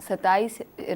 27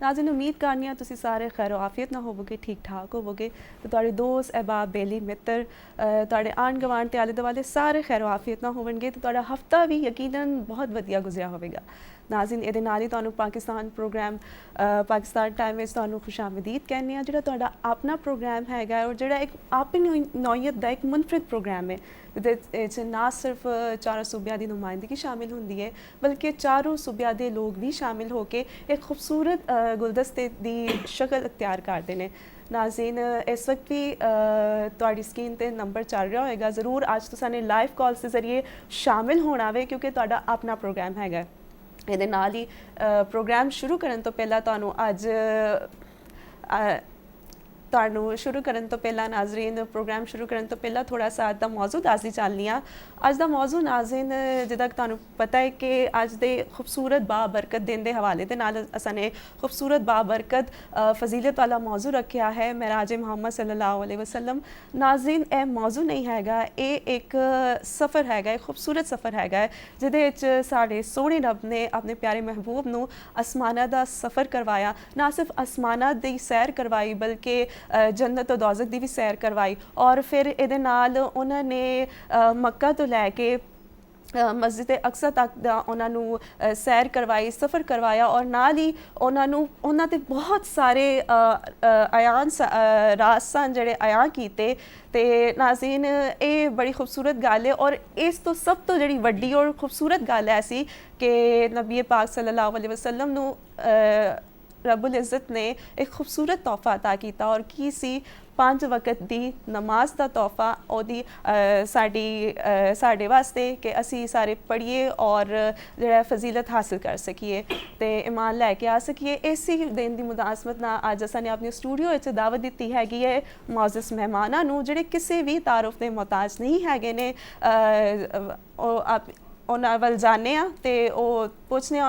ਨਾਜ਼ਰੀਨ ਉਮੀਦ ਕਰਨੀ ਆ ਤੁਸੀਂ ਸਾਰੇ ਖੈਰ ਆਫੀਅਤ ਨਾਲ ਹੋਵੋਗੇ, ਠੀਕ ਠਾਕ ਹੋਵੋਗੇ ਤੇ ਤੁਹਾਡੇ ਦੋਸਤ ਅਹਿਬਾਬ ਬੇਲੀ ਮਿੱਤਰ ਤੁਹਾਡੇ ਆਂਢ ਗੁਆਂਢ ਤੇ ਆਲੇ ਦੁਆਲੇ ਸਾਰੇ ਖੈਰ ਆਫੀਅਤ ਨਾਲ ਹੋਣਗੇ ਤੇ ਤੁਹਾਡਾ ਹਫਤਾ ਵੀ ਯਕੀਨਨ ਬਹੁਤ ਵਧੀਆ ਗੁਜ਼ਰਿਆ ਹੋਵੇਗਾ। ਨਾਜ਼ਰੀਨ ਇਹਦੇ ਨਾਲ ਹੀ ਤੁਹਾਨੂੰ ਪਾਕਿਸਤਾਨ ਪ੍ਰੋਗਰਾਮ ਪਾਕਿਸਤਾਨ ਟਾਈਮ ਵਿੱਚ ਤੁਹਾਨੂੰ ਖੁਸ਼ਾਮਦੀਦ ਕਹਿੰਦੇ ਆ, ਜਿਹੜਾ ਤੁਹਾਡਾ ਆਪਣਾ ਪ੍ਰੋਗਰਾਮ ਹੈਗਾ ਔਰ ਜਿਹੜਾ ਇੱਕ ਆਪਣੀ ਨੌਈਅਤ ਦਾ ਇੱਕ ਮੁਨਫਰਿਦ ਪ੍ਰੋਗਰਾਮ ਹੈ ਜਿਹਦੇ ਵਿੱਚ ਨਾ ਸਿਰਫ ਚਾਰੋਂ ਸੂਬਿਆਂ ਦੀ ਨੁਮਾਇੰਦਗੀ ਸ਼ਾਮਿਲ ਹੁੰਦੀ ਹੈ ਬਲਕਿ ਚਾਰੋਂ ਸੂਬਿਆਂ ਦੇ ਲੋਕ ਵੀ ਸ਼ਾਮਿਲ ਹੋ ਕੇ ਇੱਕ ਖੂਬਸੂਰਤ ਗੁਲਦਸਤੇ ਦੀ ਸ਼ਕਲ ਅਖਤਿਆਰ ਕਰਦੇ ਨੇ। ਨਾਜ਼ਰੀਨ ਇਸ ਵਕਤ ਵੀ ਤੁਹਾਡੀ ਸਕਰੀਨ 'ਤੇ ਨੰਬਰ ਚੱਲ ਰਿਹਾ ਹੋਏਗਾ, ਜ਼ਰੂਰ ਅੱਜ ਤੁਸੀਂ ਨੇ ਲਾਈਵ ਕਾਲ ਦੇ ਜ਼ਰੀਏ ਸ਼ਾਮਿਲ ਹੋਣਾ ਵੇ ਕਿਉਂਕਿ ਤੁਹਾਡਾ ਆਪਣਾ ਪ੍ਰੋਗਰਾਮ ਹੈਗਾ। ਇਹਦੇ ਨਾਲ ਹੀ ਪ੍ਰੋਗਰਾਮ ਸ਼ੁਰੂ ਕਰਨ ਤੋਂ ਪਹਿਲਾਂ ਸ਼ੁਰੂ ਕਰਨ ਤੋਂ ਪਹਿਲਾਂ ਨਾਜ਼ਰੀਨ ਪ੍ਰੋਗਰਾਮ ਸ਼ੁਰੂ ਕਰਨ ਤੋਂ ਪਹਿਲਾਂ ਥੋੜਾ ਸਾ ਅੱਜ ਦਾ ਮੌਜੂ ਦੱਸਦੀ ਚੱਲਦੀ ਹਾਂ। ਅੱਜ ਦਾ ਮੌਜੂ ਨਾਜ਼ਰੀਨ ਜਿੱਦਾਂ ਕਿ ਤੁਹਾਨੂੰ ਪਤਾ ਹੈ ਕਿ ਅੱਜ ਦੇ ਖੂਬਸੂਰਤ ਬਾਬਰਕਤ ਦਿਨ ਦੇ ਹਵਾਲੇ ਦੇ ਨਾਲ ਅਸਾਂ ਨੇ ਖੂਬਸੂਰਤ ਬਾਬਰਕਤ ਫਜ਼ੀਲਤ ਵਾਲਾ ਮੌਜੂ ਰੱਖਿਆ ਹੈ ਮਹਿਰਾਜ ਮੁਹੰਮਦ ਸੱਲੱਲਾਹੁ ਅਲੈਹਿ ਵਸੱਲਮ। ਨਾਜ਼ਰੀਨ ਇਹ ਮੌਜੂ ਨਹੀਂ ਹੈਗਾ, ਇਹ ਇੱਕ ਸਫ਼ਰ ਹੈਗਾ, ਇੱਕ ਖੂਬਸੂਰਤ ਸਫ਼ਰ ਹੈਗਾ ਜਿਹਦੇ ਵਿੱਚ ਸਾਡੇ ਸੋਹਣੇ ਰੱਬ ਨੇ ਆਪਣੇ ਪਿਆਰੇ ਮਹਿਬੂਬ ਨੂੰ ਅਸਮਾਨਾਂ ਦਾ ਸਫ਼ਰ ਕਰਵਾਇਆ। ਨਾ ਸਿਰਫ ਅਸਮਾਨਾਂ ਦੀ ਸੈਰ ਕਰਵਾਈ ਬਲਕਿ ਜੰਨਤ ਤੋਂ ਦੋਜ਼ਖ ਦੀ ਵੀ ਸੈਰ ਕਰਵਾਈ ਔਰ ਫਿਰ ਇਹਦੇ ਨਾਲ ਉਹਨਾਂ ਨੇ ਮੱਕਾ ਤੋਂ ਲੈ ਕੇ ਮਸਜਿਦ ਅਕਸਾ ਤੱਕ ਦਾ ਉਹਨਾਂ ਨੂੰ ਸੈਰ ਕਰਵਾਈ, ਸਫ਼ਰ ਕਰਵਾਇਆ ਔਰ ਨਾਲ ਹੀ ਉਹਨਾਂ ਤੇ ਬਹੁਤ ਸਾਰੇ ਆਯਾਨ ਰਾਜ਼ ਸਨ ਜਿਹੜੇ ਆਯਾਨ ਕੀਤੇ। ਅਤੇ ਨਾਜ਼ਰੀਨ ਇਹ ਬੜੀ ਖੂਬਸੂਰਤ ਗੱਲ ਹੈ ਔਰ ਇਸ ਤੋਂ ਸਭ ਤੋਂ ਜਿਹੜੀ ਵੱਡੀ ਔਰ ਖੂਬਸੂਰਤ ਗੱਲ ਐ ਸੀ ਕਿ ਨਬੀ ਪਾਕ ਸੱਲੱਲਾਹੁ ਅਲੈਹਿ ਵਸੱਲਮ ਨੂੰ ਰੱਬੁਲ ਇੱਜ਼ਤ ਨੇ ਇੱਕ ਖੂਬਸੂਰਤ ਤੋਹਫ਼ਾ ਅਤਾ ਕੀਤਾ ਔਰ ਕੀ ਸੀ 5 ਵਕਤ ਦੀ ਨਮਾਜ਼ ਦਾ ਤੋਹਫ਼ਾ ਉਹਦੀ ਸਾਡੇ ਵਾਸਤੇ ਕਿ ਅਸੀਂ ਸਾਰੇ ਪੜ੍ਹੀਏ ਔਰ ਜਿਹੜਾ ਫਜ਼ੀਲਤ ਹਾਸਿਲ ਕਰ ਸਕੀਏ ਅਤੇ ਈਮਾਨ ਲੈ ਕੇ ਆ ਸਕੀਏ। ਇਸੇ ਦਿਨ ਦੀ ਮੁਨਾਸਬਤ ਨਾਲ ਅੱਜ ਅਸਾਂ ਨੇ ਆਪਣੇ ਸਟੂਡੀਓ ਵਿੱਚ ਦਾਵਤ ਦਿੱਤੀ ਹੈਗੀ ਹੈ ਮੁਅੱਜ਼ਜ਼ ਮਹਿਮਾਨਾਂ ਨੂੰ ਜਿਹੜੇ ਕਿਸੇ ਵੀ ਤਾਰਫ ਦੇ ਮੁਹਤਾਜ ਨਹੀਂ ਹੈਗੇ ਨੇ। ਉਹਨਾਂ ਵੱਲ ਜਾਂਦੇ ਆ ਤੇ ਉਹ ਪੁੱਛਦੇ ਆ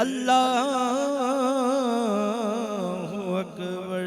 اللہ اکبر.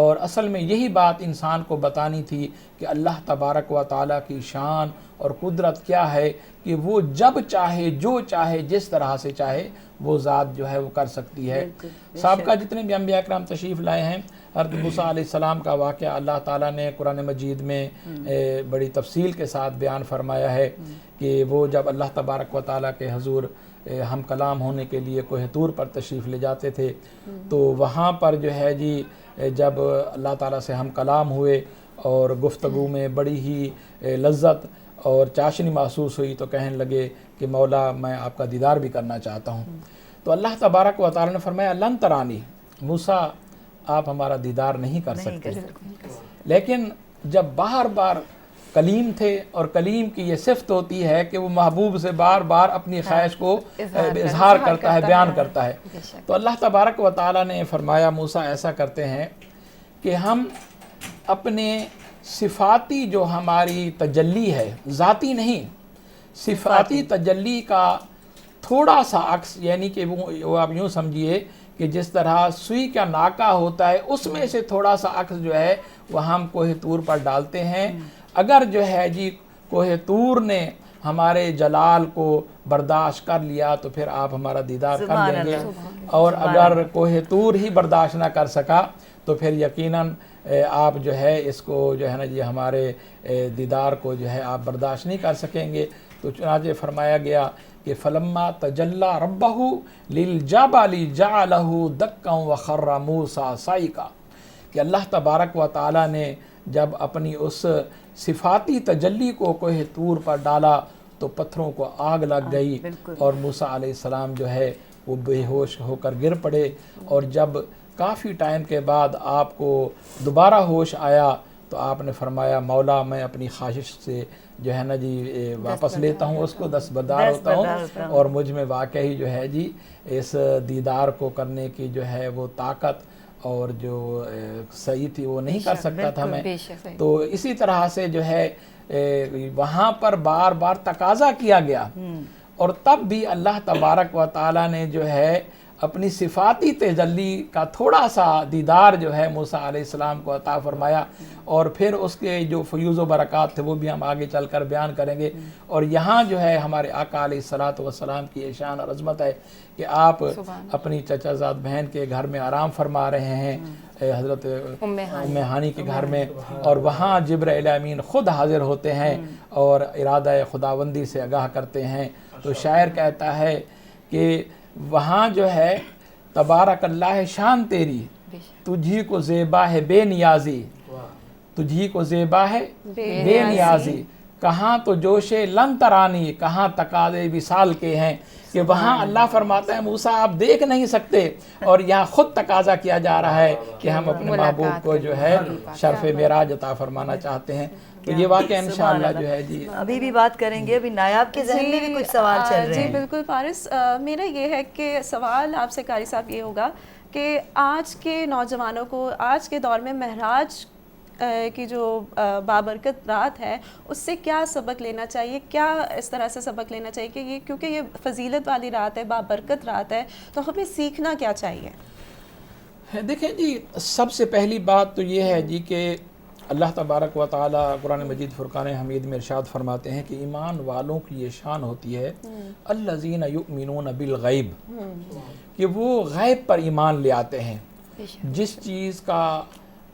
اور اصل میں یہی بات انسان کو بتانی تھی کہ اللہ تبارک و تعالیٰ کی شان اور قدرت کیا ہے کہ وہ جب چاہے جو چاہے جس طرح سے چاہے وہ ذات جو ہے وہ کر سکتی ہے. سابقہ جتنے بھی انبیاء کرام تشریف لائے ہیں، حضرت موسیٰ علیہ السلام کا واقعہ اللہ تعالیٰ نے قرآن مجید میں بڑی تفصیل کے ساتھ بیان فرمایا ہے کہ وہ جب اللہ تبارک و تعالیٰ کے حضور ہم کلام ہونے کے لیے کوہ طور پر تشریف لے جاتے تھے، تو وہاں پر جو ہے جی جب اللہ تعالیٰ سے ہم کلام ہوئے اور گفتگو میں بڑی ہی لذت اور چاشنی محسوس ہوئی، تو کہنے لگے کہ مولا میں آپ کا دیدار بھی کرنا چاہتا ہوں. تو اللہ تبارک و تعالیٰ نے فرمایا لن ترانی، موسیٰ آپ ہمارا دیدار نہیں کر سکتے. لیکن جب بار بار کلیم تھے، اور کلیم کی یہ صفت ہوتی ہے کہ وہ محبوب سے بار بار اپنی خواہش کو اظہار کرتا ہے، بیان کرتا ہے. تو اللہ تبارک و تعالیٰ نے فرمایا موسیٰ ایسا کرتے ہیں کہ ہم اپنے صفاتی جو ہماری تجلی ہے، ذاتی نہیں، صفاتی تجلی کا تھوڑا سا عکس، یعنی کہ وہ آپ یوں سمجھیے کہ جس طرح سوئی کا ناکہ ہوتا ہے اس میں سے تھوڑا سا عکس جو ہے وہ ہم کوہ طور پر ڈالتے ہیں. اگر جو ہے جی کوہ طور نے ہمارے جلال کو برداشت کر لیا تو پھر آپ ہمارا دیدار کر لیں گے، اور اگر کوہ طور ہی برداشت نہ کر سکا تو پھر یقیناً آپ جو ہے اس کو جو ہے نا جی ہمارے دیدار کو جو ہے آپ برداشت نہیں کر سکیں گے. تو چنانچہ فرمایا گیا کہ فلما تجلی ربہ للجبل جعلہ دکا وخر موسیٰ صعقا، کہ اللہ تبارک و تعالیٰ نے جب اپنی اس صفاتی تجلی کو کوہ طور پر ڈالا تو پتھروں کو آگ لگ گئی، اور موسیٰ علیہ السلام جو ہے وہ بے ہوش ہو کر گر پڑے. اور جب کافی ٹائم کے بعد آپ کو دوبارہ ہوش آیا تو آپ نے فرمایا مولا میں اپنی خواہش سے جو ہے نا جی واپس لیتا ہوں، اس کو دستبردار ہوتا ہوں، اور مجھ میں واقعی جو ہے جی اس دیدار کو کرنے کی جو ہے وہ طاقت اور جو صحیح تھی وہ نہیں کر سکتا تھا میں. تو اسی طرح سے جو ہے وہاں پر بار بار تقاضا کیا گیا، اور تب بھی اللہ تبارک و تعالیٰ نے جو ہے اپنی صفاتی تجلی کا تھوڑا سا دیدار جو ہے موسیٰ علیہ السلام کو عطا فرمایا. اور پھر اس کے جو فیوز و برکات تھے وہ بھی ہم آگے چل کر بیان کریں گے. اور یہاں جو ہے ہمارے آقا علیہ الصلوۃ والسلام کی شان اور عظمت ہے کہ آپ اپنی چچا زاد بہن کے گھر میں آرام فرما رہے ہیں، حضرت ام ہانی کے گھر میں، اور وہاں جبرائیل امین خود حاضر ہوتے ہیں اور ارادہ خداوندی سے آگاہ کرتے ہیں. تو شاعر کہتا ہے کہ وہاں جو ہے تبارک اللہ شان تیری، تجھی کو زیبا ہے بے نیازی، تجھی کو زیبا ہے بے نیازی، کہاں تو جوش لن ترانی، کہاں تقاضے وصال کے ہیں. کہ وہاں اللہ فرماتا ہے موسیٰ آپ دیکھ نہیں سکتے، اور یہاں خود تقاضا کیا جا رہا ہے کہ ہم اپنے محبوب کو جو ہے شرف معراج عطا فرمانا چاہتے ہیں. تو یہ واقعہ انشاءاللہ جو ہے جی ابھی بھی بات کریں گے. ابھی نایاب کے ذہن میں بھی کچھ سوال چل رہے ہیں. جی بالکل فارس، میرا یہ ہے کہ سوال آپ سے قاری صاحب یہ ہوگا کہ آج کے نوجوانوں کو آج کے دور میں معراج کی جو بابرکت رات ہے اس سے کیا سبق لینا چاہیے، کیا اس طرح سے سبق لینا چاہیے کہ یہ کیونکہ یہ فضیلت والی رات ہے، بابرکت رات ہے، تو ہمیں سیکھنا کیا چاہیے؟ دیکھیں جی سب سے پہلی بات تو یہ ہے جی کہ اللہ تبارک و تعالیٰ قرآن مجید فرقان حمید میں ارشاد فرماتے ہیں کہ ایمان والوں کی یہ شان ہوتی ہے الذین یؤمنون بالغیب، کہ وہ غیب پر ایمان لے آتے ہیں. جس چیز کا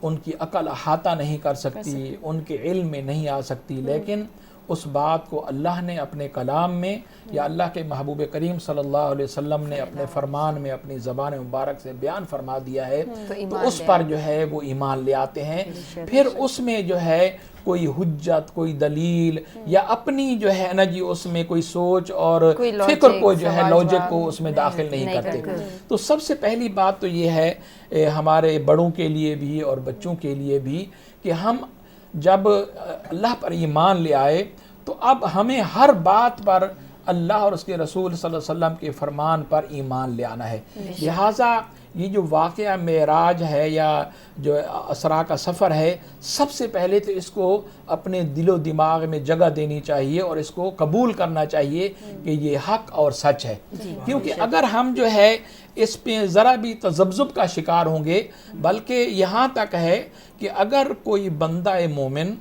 ان کی عقل احاطہ نہیں کر سکتی، ان کے علم میں نہیں آ سکتی، لیکن اس بات کو اللہ نے اپنے کلام میں یا اللہ کے محبوب کریم صلی اللہ علیہ وسلم نے اپنے فرمان میں اپنی زبان مبارک سے بیان فرما دیا ہے، تو اس پر جو ہے وہ ایمان لے آتے ہیں. پھر اس میں جو ہے کوئی حجت، کوئی دلیل یا اپنی جو ہے نا جی اس میں کوئی سوچ اور فکر کو جو ہے لاجک کو اس میں داخل نہیں کرتے. تو سب سے پہلی بات تو یہ ہے ہمارے بڑوں کے لیے بھی اور بچوں کے لیے بھی کہ ہم جب اللہ پر ایمان لے آئے تو اب ہمیں ہر بات پر اللہ اور اس کے رسول صلی اللہ علیہ وسلم کے فرمان پر ایمان لے آنا ہے. لہٰذا یہ جو واقعہ معراج ہے یا جو اسرا کا سفر ہے، سب سے پہلے تو اس کو اپنے دل و دماغ میں جگہ دینی چاہیے اور اس کو قبول کرنا چاہیے کہ یہ حق اور سچ ہے. کیونکہ اگر ہم جو ہے اس پہ ذرا بھی تذبذب کا شکار ہوں گے، بلکہ یہاں تک ہے کہ اگر کوئی بندہ مومن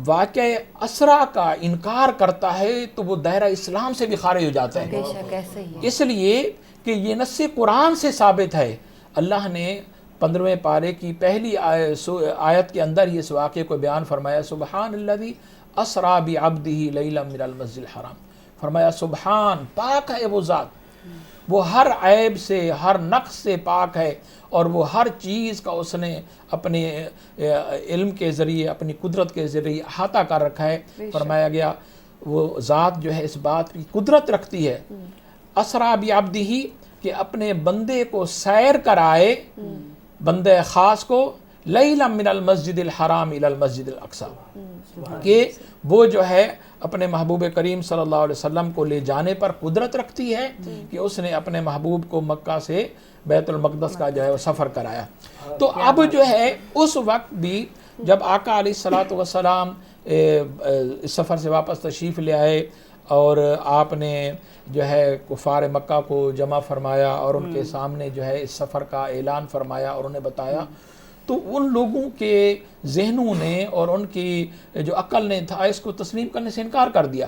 واقع اسرا کا انکار کرتا ہے تو وہ دائرہ اسلام سے بھی خارج ہو جاتا ہے. بے شک ایسے ہی اس لیے کہ یہ نص قرآن سے ثابت ہے. اللہ نے 15ویں پارے کی پہلی آیت کے اندر ہی اس واقعے کو بیان فرمایا، سبحان الذی اسرا بعبدہ لیلا من المسجد الحرام. فرمایا سبحان، پاک ہے وہ ذات، وہ ہر عیب سے ہر نقص سے پاک ہے، اور وہ ہر چیز کا اس نے اپنے علم کے ذریعے اپنی قدرت کے ذریعے احاطہ کر رکھا ہے. فرمایا گیا وہ ذات جو ہے اس بات کی قدرت رکھتی ہے اسرا بعبدہ کہ اپنے بندے کو سیر کرائے، بندے خاص کو، لیلا من المسجد الحرام الی المسجد الاقصی، کہ وہ جو ہے اپنے محبوب کریم صلی اللہ علیہ وسلم کو لے جانے پر قدرت رکھتی ہے کہ اس نے اپنے محبوب کو مکہ سے بیت المقدس کا جو ہے وہ سفر کرایا. تو اب جو ہے اس وقت بھی جب آقا علیہ الصلوۃ والسلام اس سفر سے واپس تشریف لے آئے اور آپ نے جو ہے کفار مکہ کو جمع فرمایا اور ان کے سامنے جو ہے اس سفر کا اعلان فرمایا اور انہیں بتایا، تو ان لوگوں کے ذہنوں نے اور ان کی جو عقل نے تھا اس کو تسلیم کرنے سے انکار کر دیا.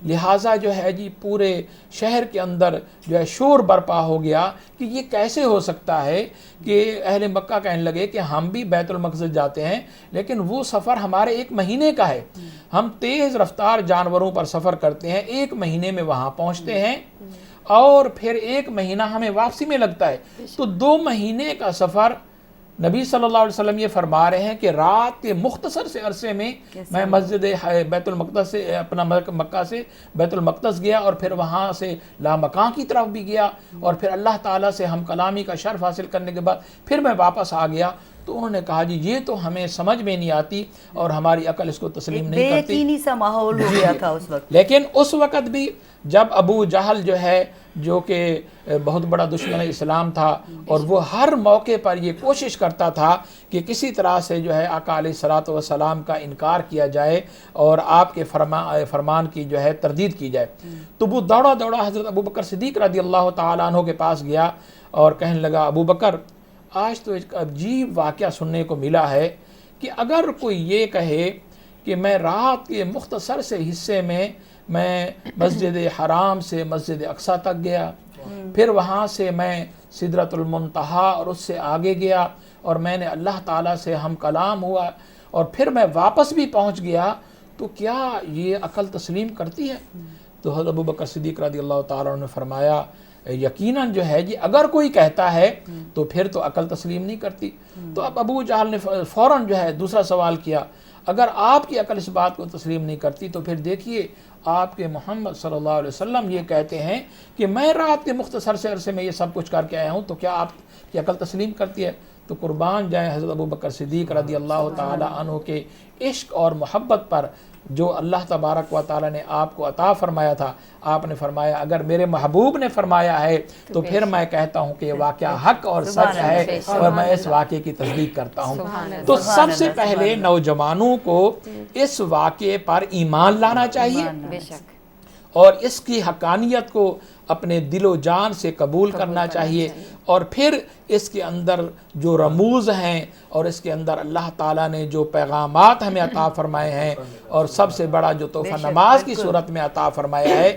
لہٰذا جو ہے جی پورے شہر کے اندر جو ہے شور برپا ہو گیا کہ یہ کیسے ہو سکتا ہے کہ اہل مکہ کہنے لگے کہ ہم بھی بیت المقدس جاتے ہیں لیکن وہ سفر ہمارے 1 مہینے کا ہے، ہم تیز رفتار جانوروں پر سفر کرتے ہیں، 1 مہینے میں وہاں پہنچتے ہیں اور پھر 1 مہینہ ہمیں واپسی میں لگتا ہے. تو 2 مہینے کا سفر نبی صلی اللہ علیہ وسلم یہ فرما رہے ہیں کہ رات کے مختصر سے عرصے میں میں مسجد بیت المقدس سے اپنا مکہ سے بیت المقدس گیا اور پھر وہاں سے لامکان کی طرف بھی گیا اور پھر اللہ تعالیٰ سے ہم کلامی کا شرف حاصل کرنے کے بعد پھر میں واپس آ گیا. تو انہوں نے کہا جی یہ تو ہمیں سمجھ میں نہیں آتی اور ہماری عقل اس کو تسلیم نہیں کرتی. بے یقینی سا ماحول ہو گیا تھا اس وقت. لیکن اس وقت بھی جب ابو جہل جو ہے جو کہ بہت بڑا دشمن اسلام تھا اور وہ ہر موقع پر یہ کوشش کرتا تھا کہ کسی طرح سے جو ہے آقا علیہ الصلوۃ والسلام کا انکار کیا جائے اور آپ کے فرمان کی جو ہے تردید کی جائے، تو وہ دوڑا دوڑا حضرت ابو بکر صدیق رضی اللہ تعالیٰ عنہ کے پاس گیا اور کہنے لگا ابو بکر آج تو ایک عجیب واقعہ سننے کو ملا ہے کہ اگر کوئی یہ کہے کہ میں رات کے مختصر سے حصے میں مسجد حرام سے مسجد اقصی تک گیا، پھر وہاں سے میں سدرۃ المنتہا اور اس سے آگے گیا اور میں نے اللہ تعالیٰ سے ہم کلام ہوا اور پھر میں واپس بھی پہنچ گیا، تو کیا یہ عقل تسلیم کرتی ہے؟ تو حضرت ابو بکر صدیق رضی اللہ تعالیٰ عنہ نے فرمایا یقیناً جو ہے جی اگر کوئی کہتا ہے تو پھر تو عقل تسلیم نہیں کرتی. تو اب ابو جہل نے فوراً جو ہے دوسرا سوال کیا، اگر آپ کی عقل اس بات کو تسلیم نہیں کرتی تو پھر دیکھیے آپ کے محمد صلی اللہ علیہ وسلم یہ کہتے ہیں کہ میں رات کے مختصر سے عرصے میں یہ سب کچھ کر کے آیا ہوں، تو کیا آپ کی عقل تسلیم کرتی ہے؟ تو قربان جائیں حضرت ابو بکر صدیق رضی اللہ تعالی عنہ کے عشق اور محبت پر جو اللہ تبارک و تعالی نے آپ کو عطا فرمایا تھا. آپ نے فرمایا اگر میرے محبوب نے فرمایا ہے تو پھر میں کہتا ہوں کہ یہ واقعہ حق اور سچ ہے اور میں اس واقعے کی تصدیق کرتا ہوں. تو سب سے پہلے نوجوانوں کو اس واقعے پر ایمان لانا چاہیے اور اس کی حقانیت کو اپنے دل و جان سے قبول کرنا چاہیے، اور پھر اس کے اندر جو رموز ہیں اور اس کے اندر اللہ تعالیٰ نے جو پیغامات ہمیں عطا فرمائے ہیں اور سب سے بڑا جو تحفہ نماز کی صورت میں عطا فرمایا ہے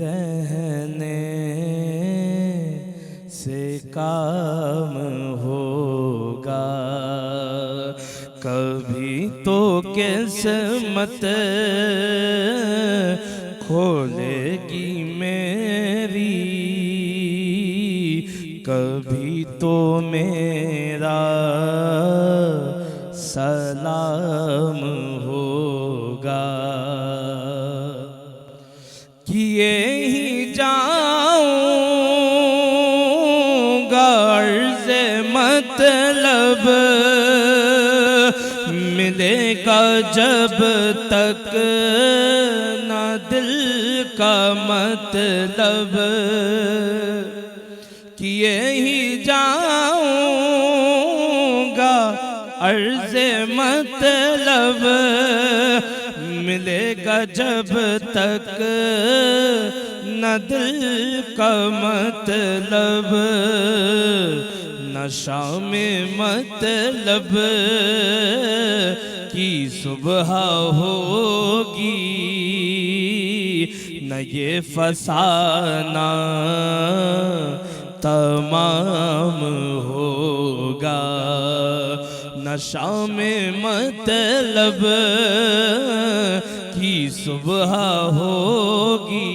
رہنے سے کام ہوگا، کبھی تو قسمت کھولے گی میری، کبھی تو میرا سلام ہوگا، کیے ہی جاؤں گا عرض مطلب، ملے گا جب تک نہ دل کا مطلب، کیے ہی جاؤں گا عرض مطلب، ملے گا جب تک نہ دل کا مطلب، نہ شام مطلب کی صبح ہوگی، نہ یہ فسانہ تمام ہوگا، نہ شام مطلب کی صبح ہوگی،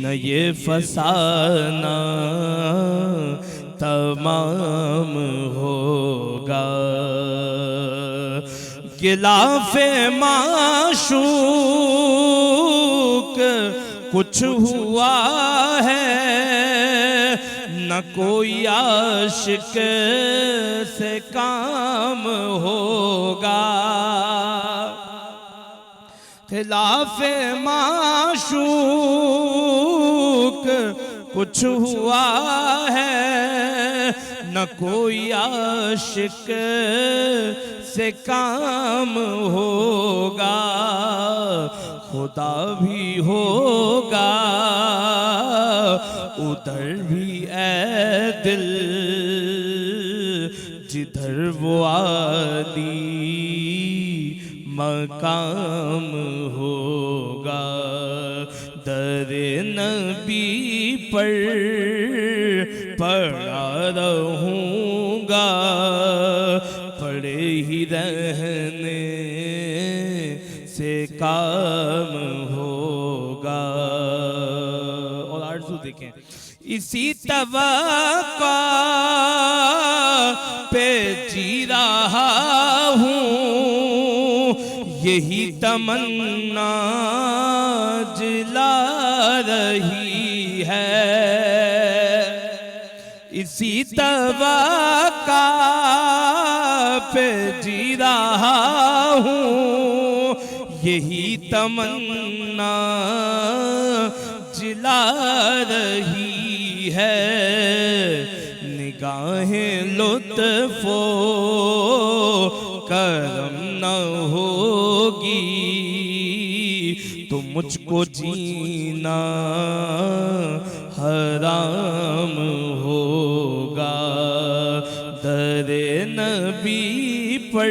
نہ یہ فسانہ تمام ہوگا، غلاف معشوق کچھ ہوا ہے، نہ کوئی عاشق سے کام ہوگا، خلاف معشوق کچھ ہوا ہے، نہ کوئی عاشق سے کام ہوگا، خدا بھی ہوگا ادھر بھی اے دل جدھر وہ عالی مقام ہوگا، در نبی پر پڑا رہوں گا، پڑے ہی رہنے سے کام ہوگا۔ اور آرزو دیکھیں، اسی توقع پہ جی رہا ہوں، یہی تمنا جلا رہی ہے، اسی توقع پہ جی رہا ہوں، یہی تمنا جلا رہی ہے، نگاہیں لطف و کرم نہ ہوگی تو مجھ کو جینا حرام ہوگا، در نبی پر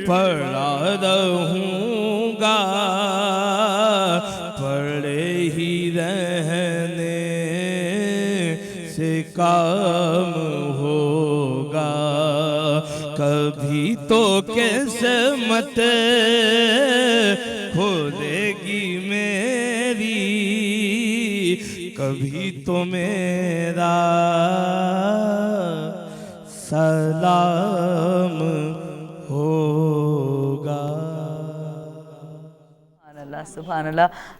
پڑا رہوں گا، پڑے ہی رہنے سے کام ہوگا، کبھی تو قسمت کھولے گی میری، کبھی تو میرا سلام ہوگا۔ سبحان اللہ سبحان اللہ۔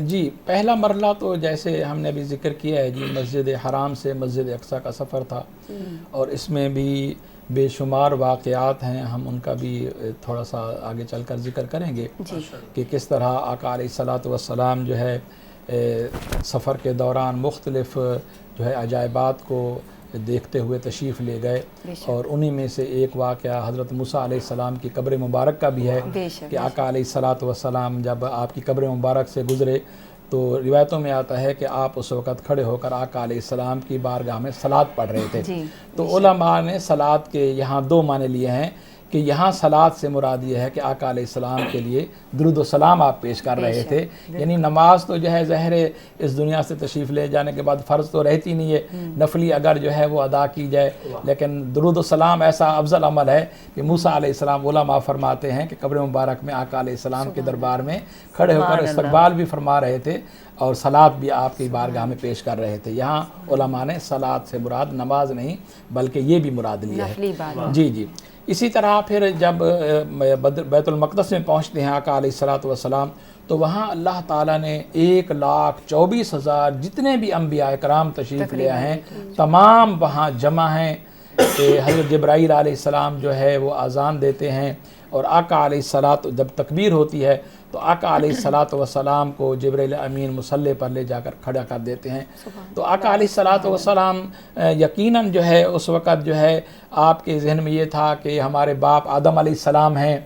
جی پہلا مرحلہ تو جیسے ہم نے ابھی ذکر کیا ہے جی مسجد حرام سے مسجد اقصیٰ کا سفر تھا، اور اس میں بھی بے شمار واقعات ہیں، ہم ان کا بھی تھوڑا سا آگے چل کر ذکر کریں گے کہ کس طرح آقا علیہ الصلوۃ والسلام جو ہے سفر کے دوران مختلف جو ہے عجائبات کو دیکھتے ہوئے تشریف لے گئے، اور انہی میں سے ایک واقعہ حضرت موسیٰ علیہ السلام کی قبر مبارک کا بھی ہے کہ آقا علیہ الصلوۃ والسلام جب آپ کی قبر مبارک سے گزرے تو روایتوں میں آتا ہے کہ آپ اس وقت کھڑے ہو کر آقا علیہ السلام کی بارگاہ میں صلوات پڑھ رہے تھے۔ تو علماء نے صلوات کے یہاں دو معنی لیے ہیں کہ یہاں صلوات سے مراد یہ ہے کہ آقا علیہ السلام کے لیے درود و سلام آپ پیش کر رہے تھے، یعنی نماز تو جو ہے ظاہر اس دنیا سے تشریف لے جانے کے بعد فرض تو رہتی نہیں ہے، نفلی اگر جو ہے وہ ادا کی جائے، لیکن درود و سلام ایسا افضل عمل ہے کہ موسیٰ علیہ السلام علماء فرماتے ہیں کہ قبر مبارک میں آقا علیہ السلام کے دربار میں کھڑے ہو کر استقبال بھی فرما رہے تھے اور صلوات بھی آپ کی بارگاہ میں پیش کر رہے تھے۔ یہاں علماء نے صلوات سے مراد نماز نہیں بلکہ یہ بھی مراد لیا ہے۔ جی اسی طرح پھر جب بیت المقدس میں پہنچتے ہیں آقا علیہ الصلوۃ والسلام تو وہاں اللہ تعالیٰ نے 1,24,000 جتنے بھی انبیاء کرام تشریف لے ہیں تمام وہاں جمع ہیں کہ حضرت جبرائیل علیہ السلام جو ہے وہ اذان دیتے ہیں، اور آقا علیہ الصلوۃ جب تکبیر ہوتی ہے تو آقا علیہ الصلوۃ والسلام کو جبرائیل امین مصلی پر لے جا کر کھڑا کر دیتے ہیں۔ تو آقا علیہ الصلوۃ والسلام یقیناً جو ہے اس وقت جو ہے آپ کے ذہن میں یہ تھا کہ ہمارے باپ آدم علیہ السلام ہیں،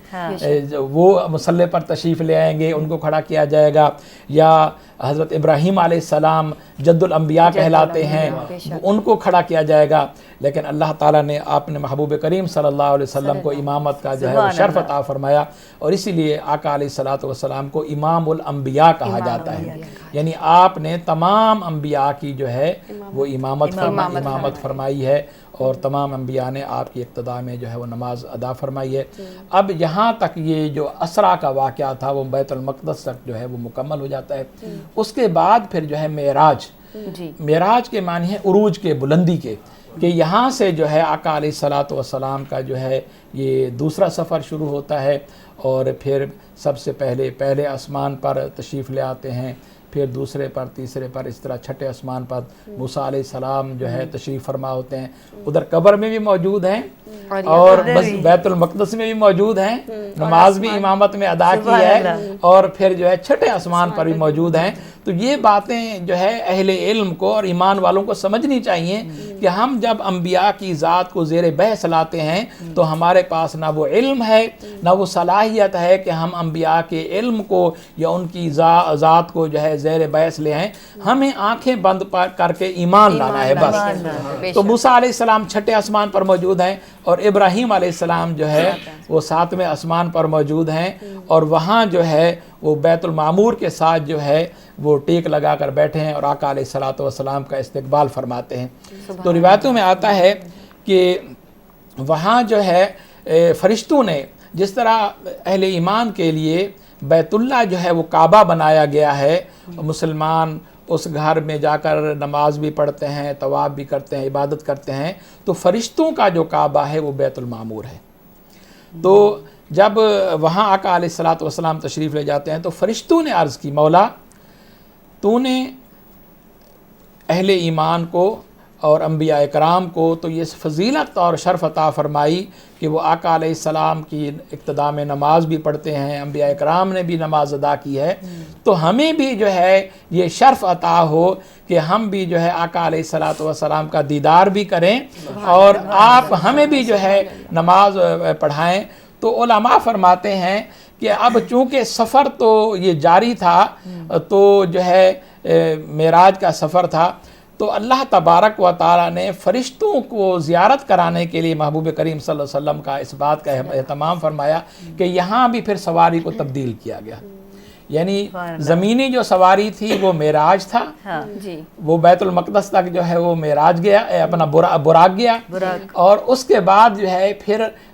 وہ مصلی پر تشریف لے آئیں گے، ان کو کھڑا کیا جائے گا، یا حضرت ابراہیم علیہ السلام جد الانبیاء کہلاتے ہیں ان کو کھڑا کیا جائے گا، لیکن اللہ تعالیٰ نے اپنے محبوب کریم صلی اللہ علیہ وسلم کو امامت کا جو ہے وہ شرف عطا فرمایا، اور اسی لیے آقا علیہ الصلوۃ والسلام کو امام الانبیاء کہا جاتا ہے، یعنی آپ نے تمام انبیاء کی جو ہے وہ امامت فرمائی ہے، اور تمام انبیاء نے آپ کی اقتداء میں جو ہے وہ نماز ادا فرمائی ہے۔ اب یہاں تک یہ جو اسرا کا واقعہ تھا وہ بیت المقدس تک جو ہے وہ مکمل ہو جاتا ہے۔ اس کے بعد پھر جو ہے معراج کے معنی ہے عروج کے، بلندی کے، کہ یہاں سے جو ہے آقا علیہ الصلوۃ والسلام کا جو ہے یہ دوسرا سفر شروع ہوتا ہے، اور پھر سب سے پہلے آسمان پر تشریف لے آتے ہیں، پھر دوسرے پر، تیسرے پر، اس طرح چھٹے آسمان پر موسیٰ علیہ السلام جو ہے تشریف فرما ہوتے ہیں، ادھر قبر میں بھی موجود ہیں اور بیت المقدس میں بھی موجود ہیں، نماز بھی امامت میں ادا کی ہے، اور پھر جو ہے چھٹے آسمان پر بھی موجود ہیں۔ تو یہ باتیں جو ہے اہل علم کو اور ایمان والوں کو سمجھنی چاہیے کہ ہم جب انبیاء کی ذات کو زیر بحث لاتے ہیں تو ہمارے پاس نہ وہ علم ہے نہ وہ صلاحیت ہے کہ ہم انبیاء کے علم کو یا ان کی ذات کو جو ہے زیر بحث لے ہیں، ہمیں آنکھیں بند کر کے ایمان لانا ہے بس۔ تو موسیٰ علیہ السلام چھٹے آسمان پر موجود ہیں، اور ابراہیم علیہ السلام جو ہے وہ 7ویں آسمان پر موجود ہیں، اور وہاں جو ہے وہ بیت المعمور کے ساتھ جو ہے وہ ٹیک لگا کر بیٹھے ہیں اور آقا علیہ الصلوۃ والسلام کا استقبال فرماتے ہیں۔ تو روایتوں میں آتا ہے کہ وہاں جو ہے فرشتوں نے، جس طرح اہل ایمان کے لیے بیت اللہ جو ہے وہ کعبہ بنایا گیا ہے، مسلمان اس گھر میں جا کر نماز بھی پڑھتے ہیں، طواف بھی کرتے ہیں، عبادت کرتے ہیں، تو فرشتوں کا جو کعبہ ہے وہ بیت المعمور ہے۔ تو جب وہاں آقا علیہ الصلوۃ والسلام تشریف لے جاتے ہیں تو فرشتوں نے عرض کی، مولا تو نے اہل ایمان کو اور انبیاء کرام کو تو یہ فضیلت اور شرف عطا فرمائی کہ وہ آقا علیہ السلام کی اقتداء میں نماز بھی پڑھتے ہیں، انبیاء کرام نے بھی نماز ادا کی ہے، تو ہمیں بھی جو ہے یہ شرف عطا ہو کہ ہم بھی جو ہے آقا علیہ الصلوۃ والسلام کا دیدار بھی کریں اور آپ ہمیں بھی جو ہے نماز پڑھائیں۔ تو علماء فرماتے ہیں کہ اب چونکہ سفر تو یہ جاری تھا، تو جو ہے معراج کا سفر تھا، تو اللہ تبارک و تعالیٰ نے فرشتوں کو زیارت کرانے کے لیے محبوب کریم صلی اللہ علیہ وسلم کا اس بات کا اہتمام فرمایا کہ یہاں بھی پھر سواری کو تبدیل کیا گیا، یعنی زمینی جو سواری تھی وہ معراج تھا، وہ بیت المقدس تک جو ہے وہ معراج گیا، اپنا براق گیا، اور اس کے بعد جو ہے پھر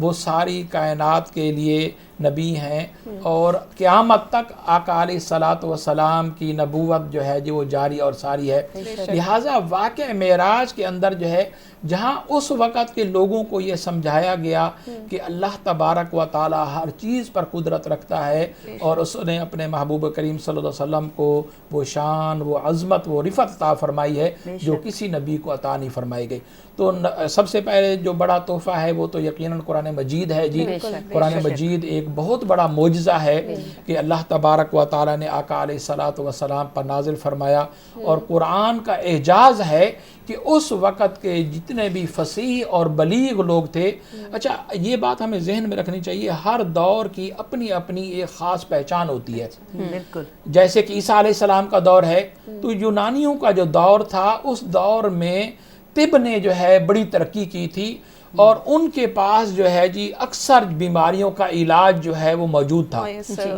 وہ ساری کائنات کے لیے نبی ہیں اور قیامت تک آقا علیہ الصلاۃ والسلام کی نبوت جو ہے وہ جاری اور ساری ہے. لہٰذا واقع معراج کے اندر جو ہے جہاں اس وقت کے لوگوں کو یہ سمجھایا گیا کہ اللہ تبارک و تعالی ہر چیز پر قدرت رکھتا ہے اور اس نے اپنے محبوب کریم صلی اللہ علیہ وسلم کو وہ شان، وہ عظمت، وہ رفعت عطا فرمائی ہے جو کسی نبی کو عطا نہیں فرمائی گئی. تو سب سے پہلے جو بڑا تحفہ ہے وہ تو یقیناً قرآن مجید ہے جی. قرآن مجید ایک بہت بڑا معجزہ ہے کہ اللہ تبارک و تعالی نے آقا علیہ الصلاۃ والسلام پر نازل فرمایا. اور قرآن کا اعجاز ہے کہ اس وقت کے جتنے بھی فصیح اور بلیغ لوگ تھے. اچھا یہ بات ہمیں ذہن میں رکھنی چاہیے، ہر دور کی اپنی اپنی ایک خاص پہچان ہوتی ہے. بالکل جیسے کہ عیسیٰ علیہ السلام کا دور ہے تو یونانیوں کا جو دور تھا اس دور میں طب نے جو ہے بڑی ترقی کی تھی اور ان کے پاس جو ہے جی اکثر بیماریوں کا علاج جو ہے وہ موجود تھا.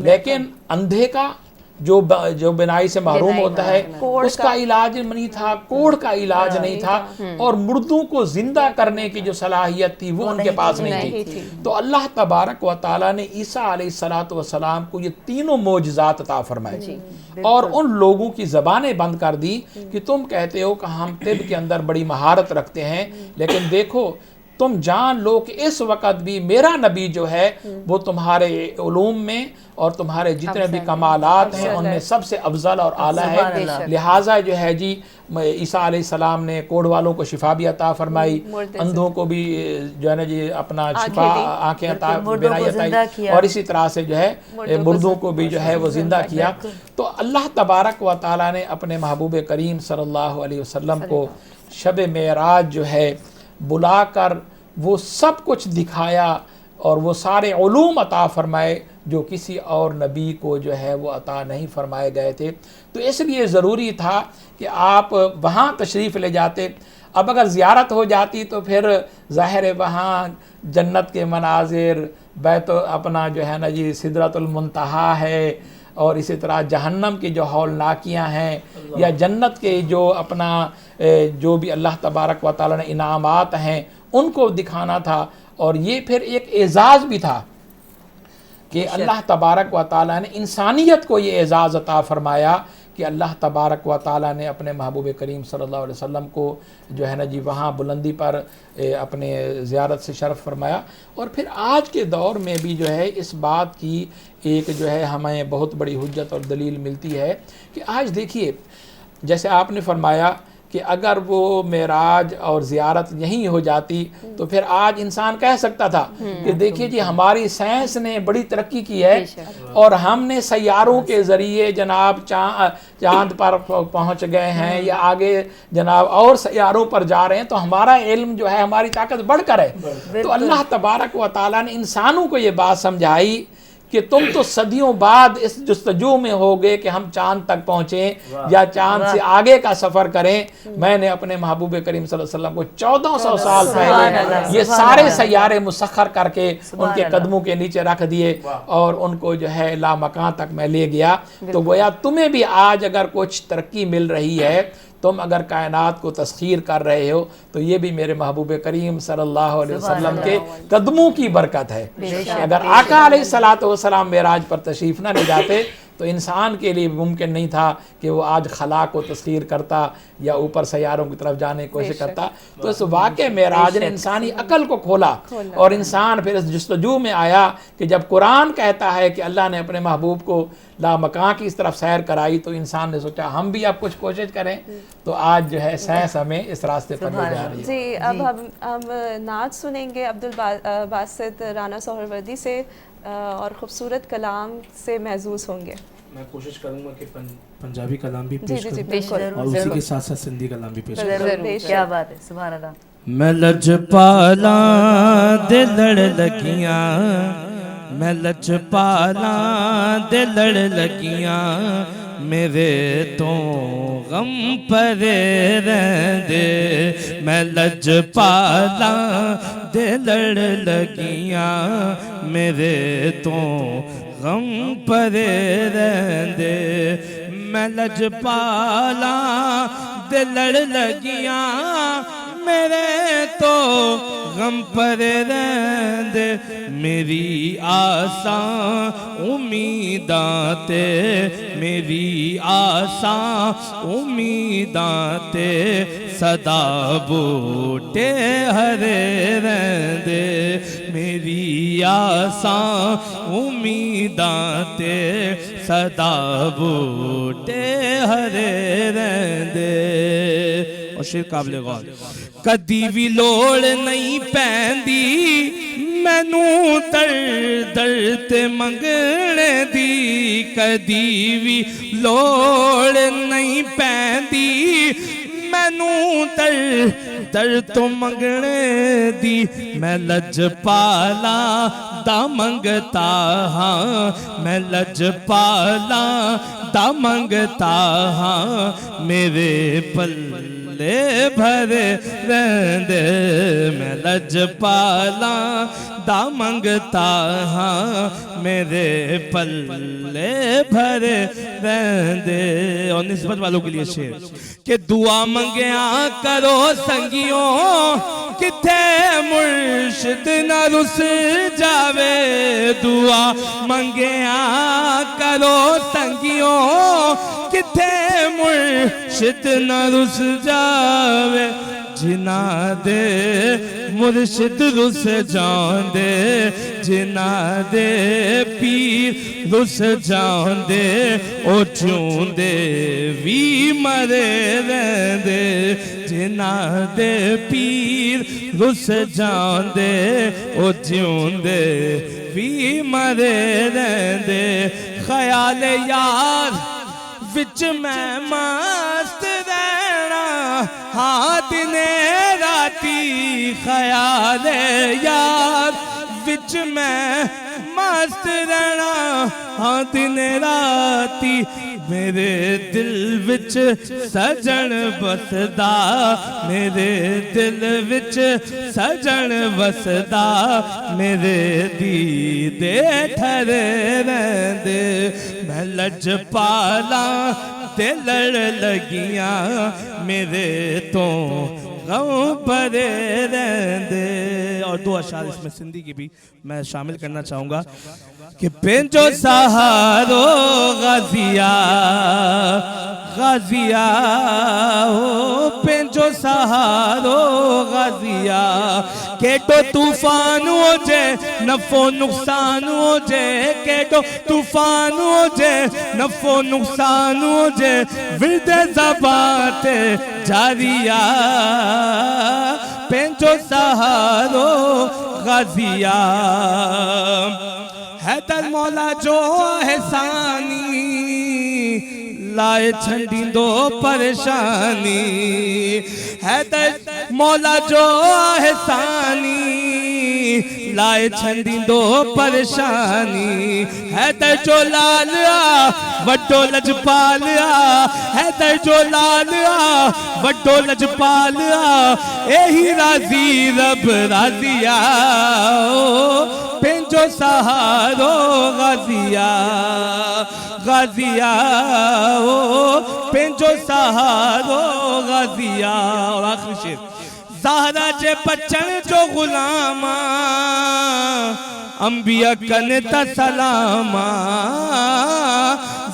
لیکن اندھے کا جو بینائی سے محروم ہوتا ہے اس کا علاج نہیں تھا، کوڑ کا علاج نہیں تھا، اور مردوں کو زندہ کرنے کی جو صلاحیت تھی وہ ان کے پاس نہیں تھی. تو اللہ تبارک و تعالیٰ نے عیسیٰ علیہ الصلاۃ والسلام کو یہ تینوں معجزات عطا فرمائے اور ان لوگوں کی زبانیں بند کر دی کہ تم کہتے ہو کہ ہم طب کے اندر بڑی مہارت رکھتے ہیں، لیکن دیکھو تم جان لو کہ اس وقت بھی میرا نبی جو ہے وہ تمہارے علوم میں اور تمہارے جتنے بھی کمالات ہیں ان میں سب سے افضل اور اعلیٰ ہے. لہٰذا جو ہے جی عیسیٰ علیہ السلام نے کوڑ والوں کو شفا بھی عطا فرمائی، اندھوں کو بھی جو ہے نا جی اپنا شفا آنکھیں عطا بینائی، اور اسی طرح سے جو ہے مردوں کو بھی جو ہے وہ زندہ کیا. تو اللہ تبارک و تعالیٰ نے اپنے محبوب کریم صلی اللہ علیہ وسلم کو شب معراج جو ہے بلا کر وہ سب کچھ دکھایا اور وہ سارے علوم عطا فرمائے جو کسی اور نبی کو جو ہے وہ عطا نہیں فرمائے گئے تھے. تو اس لیے ضروری تھا کہ آپ وہاں تشریف لے جاتے. اب اگر زیارت ہو جاتی تو پھر ظاہر وہاں جنت کے مناظر، بیت اپنا جو ہے نا جی سدرۃ المنتہا ہے، اور اسی طرح جہنم کی جو ہولناکیاں ہیں یا جنت کے جو اپنا جو بھی اللہ تبارک و تعالیٰ نے انعامات ہیں ان کو دکھانا تھا. اور یہ پھر ایک اعزاز بھی تھا کہ اللہ تبارک و تعالیٰ نے انسانیت کو یہ اعزاز عطا فرمایا کہ اللہ تبارک و تعالیٰ نے اپنے محبوب کریم صلی اللہ علیہ وسلم کو جو ہے نا جی وہاں بلندی پر اپنے زیارت سے شرف فرمایا. اور پھر آج کے دور میں بھی جو ہے اس بات کی ایک جو ہے ہمیں بہت بڑی حجت اور دلیل ملتی ہے کہ آج دیکھیے جیسے آپ نے فرمایا کہ اگر وہ معراج اور زیارت یہیں ہو جاتی تو پھر آج انسان کہہ سکتا تھا کہ دیکھیے جی ہماری سائنس نے بڑی ترقی کی ہے اور ہم نے سیاروں کے ذریعے جناب چاند پر پہنچ گئے ہیں یا آگے جناب اور سیاروں پر جا رہے ہیں، تو ہمارا علم جو ہے ہماری طاقت بڑھ کر ہے. تو اللہ تبارک و تعالیٰ نے انسانوں کو یہ بات سمجھائی کہ تم تو صدیوں بعد اس جستجو میں ہوگے کہ ہم چاند تک پہنچیں یا چاند سے آگے کا سفر کریں. میں نے اپنے محبوب کریم صلی اللہ علیہ وسلم کو 1400 سال پہلے یہ سارے سیارے مسخر کر کے ان کے قدموں کے نیچے رکھ دیے اور ان کو جو ہے لامکان تک میں لے گیا. تو گویا تمہیں بھی آج اگر کچھ ترقی مل رہی ہے، تم اگر کائنات کو تسخیر کر رہے ہو تو یہ بھی میرے محبوب کریم صلی اللہ علیہ وسلم کے قدموں کی برکت ہے. اگر آقا علیہ الصلاۃ والسلام معراج پر تشریف نہ لے جاتے تو انسان کے لیے ممکن نہیں تھا کہ وہ آج خلا کو تسخیر کرتا یا اوپر سیاروں کی طرف جانے کی کوشش کرتا. تو اس واقع معراج نے انسانی عقل کو کھولا اور انسان پھر اس جستجو میں آیا کہ جب قرآن کہتا ہے کہ اللہ نے اپنے محبوب کو لامکان کی اس طرف سیر کرائی تو انسان نے سوچا ہم بھی اب کچھ کوشش کریں. تو آج جو ہے سائنس ہمیں اس راستے پر لے جا رہی ہے. جی اب ہم نعت سنیں گے عبدالباسط رانا سہروردی سے اور خوبصورت کلام سے محظوظ ہوں گے. میں کوشش کروں گا کہ پنجابی کلام بھی پیش جی کروں اور اسی کے ساتھ ساتھ سندھی کلام بھی پیش کروں. کیا بات ہے، سبحان اللہ. میں لجپالا دے لڑ لگیاں، میں لجپالا دے لڑ لگیاں، میرے تو غم پرے رہندے. میں لجپالا دے لڑ لگیاں، میرے تو غم پرے رہندے. میں لجپالا دے لڑ لگیاں، میرے تو غم پر رہندے میری آساں امیداں تے میری آساں امیداں تے صدا بوٹے ہرے رہندے میری آساں امیداں تے صدا بوٹے ہرے رہندے. اور شیر قابل غور. کدی بھی لوڑ نہیں پیندی مینوں در در تے منگنے دی کدی بھی لوڑ نہیں پیندی مینوں در در تو منگنے دی میں لج پالا دا منگتا ہاں میں لج پالا دا منگتا ہاں میرے پلے بھرے رہندے میں لج پالا دا منگتا ہاں میرے پلے بھرے رہندے. اور نسبت والوں کے لیے شعر کہ دعا منگیاں کرو سنگیوں کتھے مرشد نہ رس جاوے دعا منگیاں کرو سنگیوں کتھے مرشد نہ رس جاوے جنا دے مرشد رس جان دے جنا دے پیر رس جان دے او چون دے وی مرے رہندے جنا دے پیر رس جان دے او چون دے وی مرے رہندے. خیال یار وچ میں مست رہنا ہاں دن راتی خیال یار وچ میں مست رہنا ہاں دن راتی میرے دل وچ سجن بسدا میرے دل وچ سجن بسدا میرے دیدے ٹھرے رہندے میں لج پالا تے لڑ لگیاں میرے تو غم پرے رہندے. اور دو اشعار اس میں سندھی کی بھی میں شامل کرنا چاہوں گا کہ پینجو سہارو غازیا غازیا ہو پینجو سہارو غازیا کیٹو طوفان ہو جے نفع نقصان ہو جے کیٹو طوفان ہو جے نفع نقصان ہو جے ورد زبان تے جاریہ پینجو سہارو غازیا حیدر مولا جو احسانی لائے چھنڈیں دو پریشانی حیدر مولا جو احسانی لائے چھنڈیں دو پریشانی حیدر جو لالیا وڈو لجپالیا حیدر جو لالیا وڈو لجپالیا ایہی راضی رب راضیا پینجو سہارو غازیا غازیا ہو پینجو سہارو غازیا. اور آخری شیر زہرا جے بچن جو غلاما انبیاء کنتا سلاما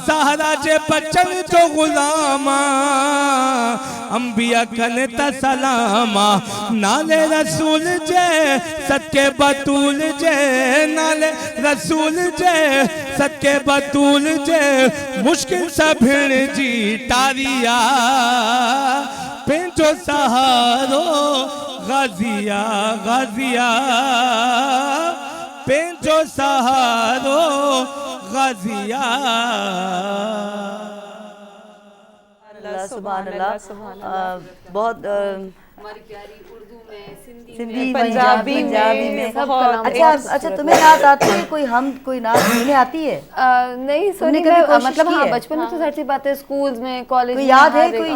زہرا جے بچن جو غلاما انبیاء کنتا سلاما نالے رسول جے صدقے بطول جے نالے رسول جے صدقے بطول جے مشکل سا بھیڑ جی ٹاریا پینجو سہارو غازیا غازیا پینجو سہارو غازیا. اللہ سبحان اللہ. بہت ہماری پیاری اردو میں سندھی پنجابی میں سب اچھا تمہیں نعت آتی ہے کوئی حمد کوئی نعت تمہیں آتی ہے؟ نہیں سونی کبھی میں کوشش مطلب کی ہاں ہے؟ بچپن میں تو ظاہر سی بات ہے سکولز میں کالج کوئی یاد ہے کوئی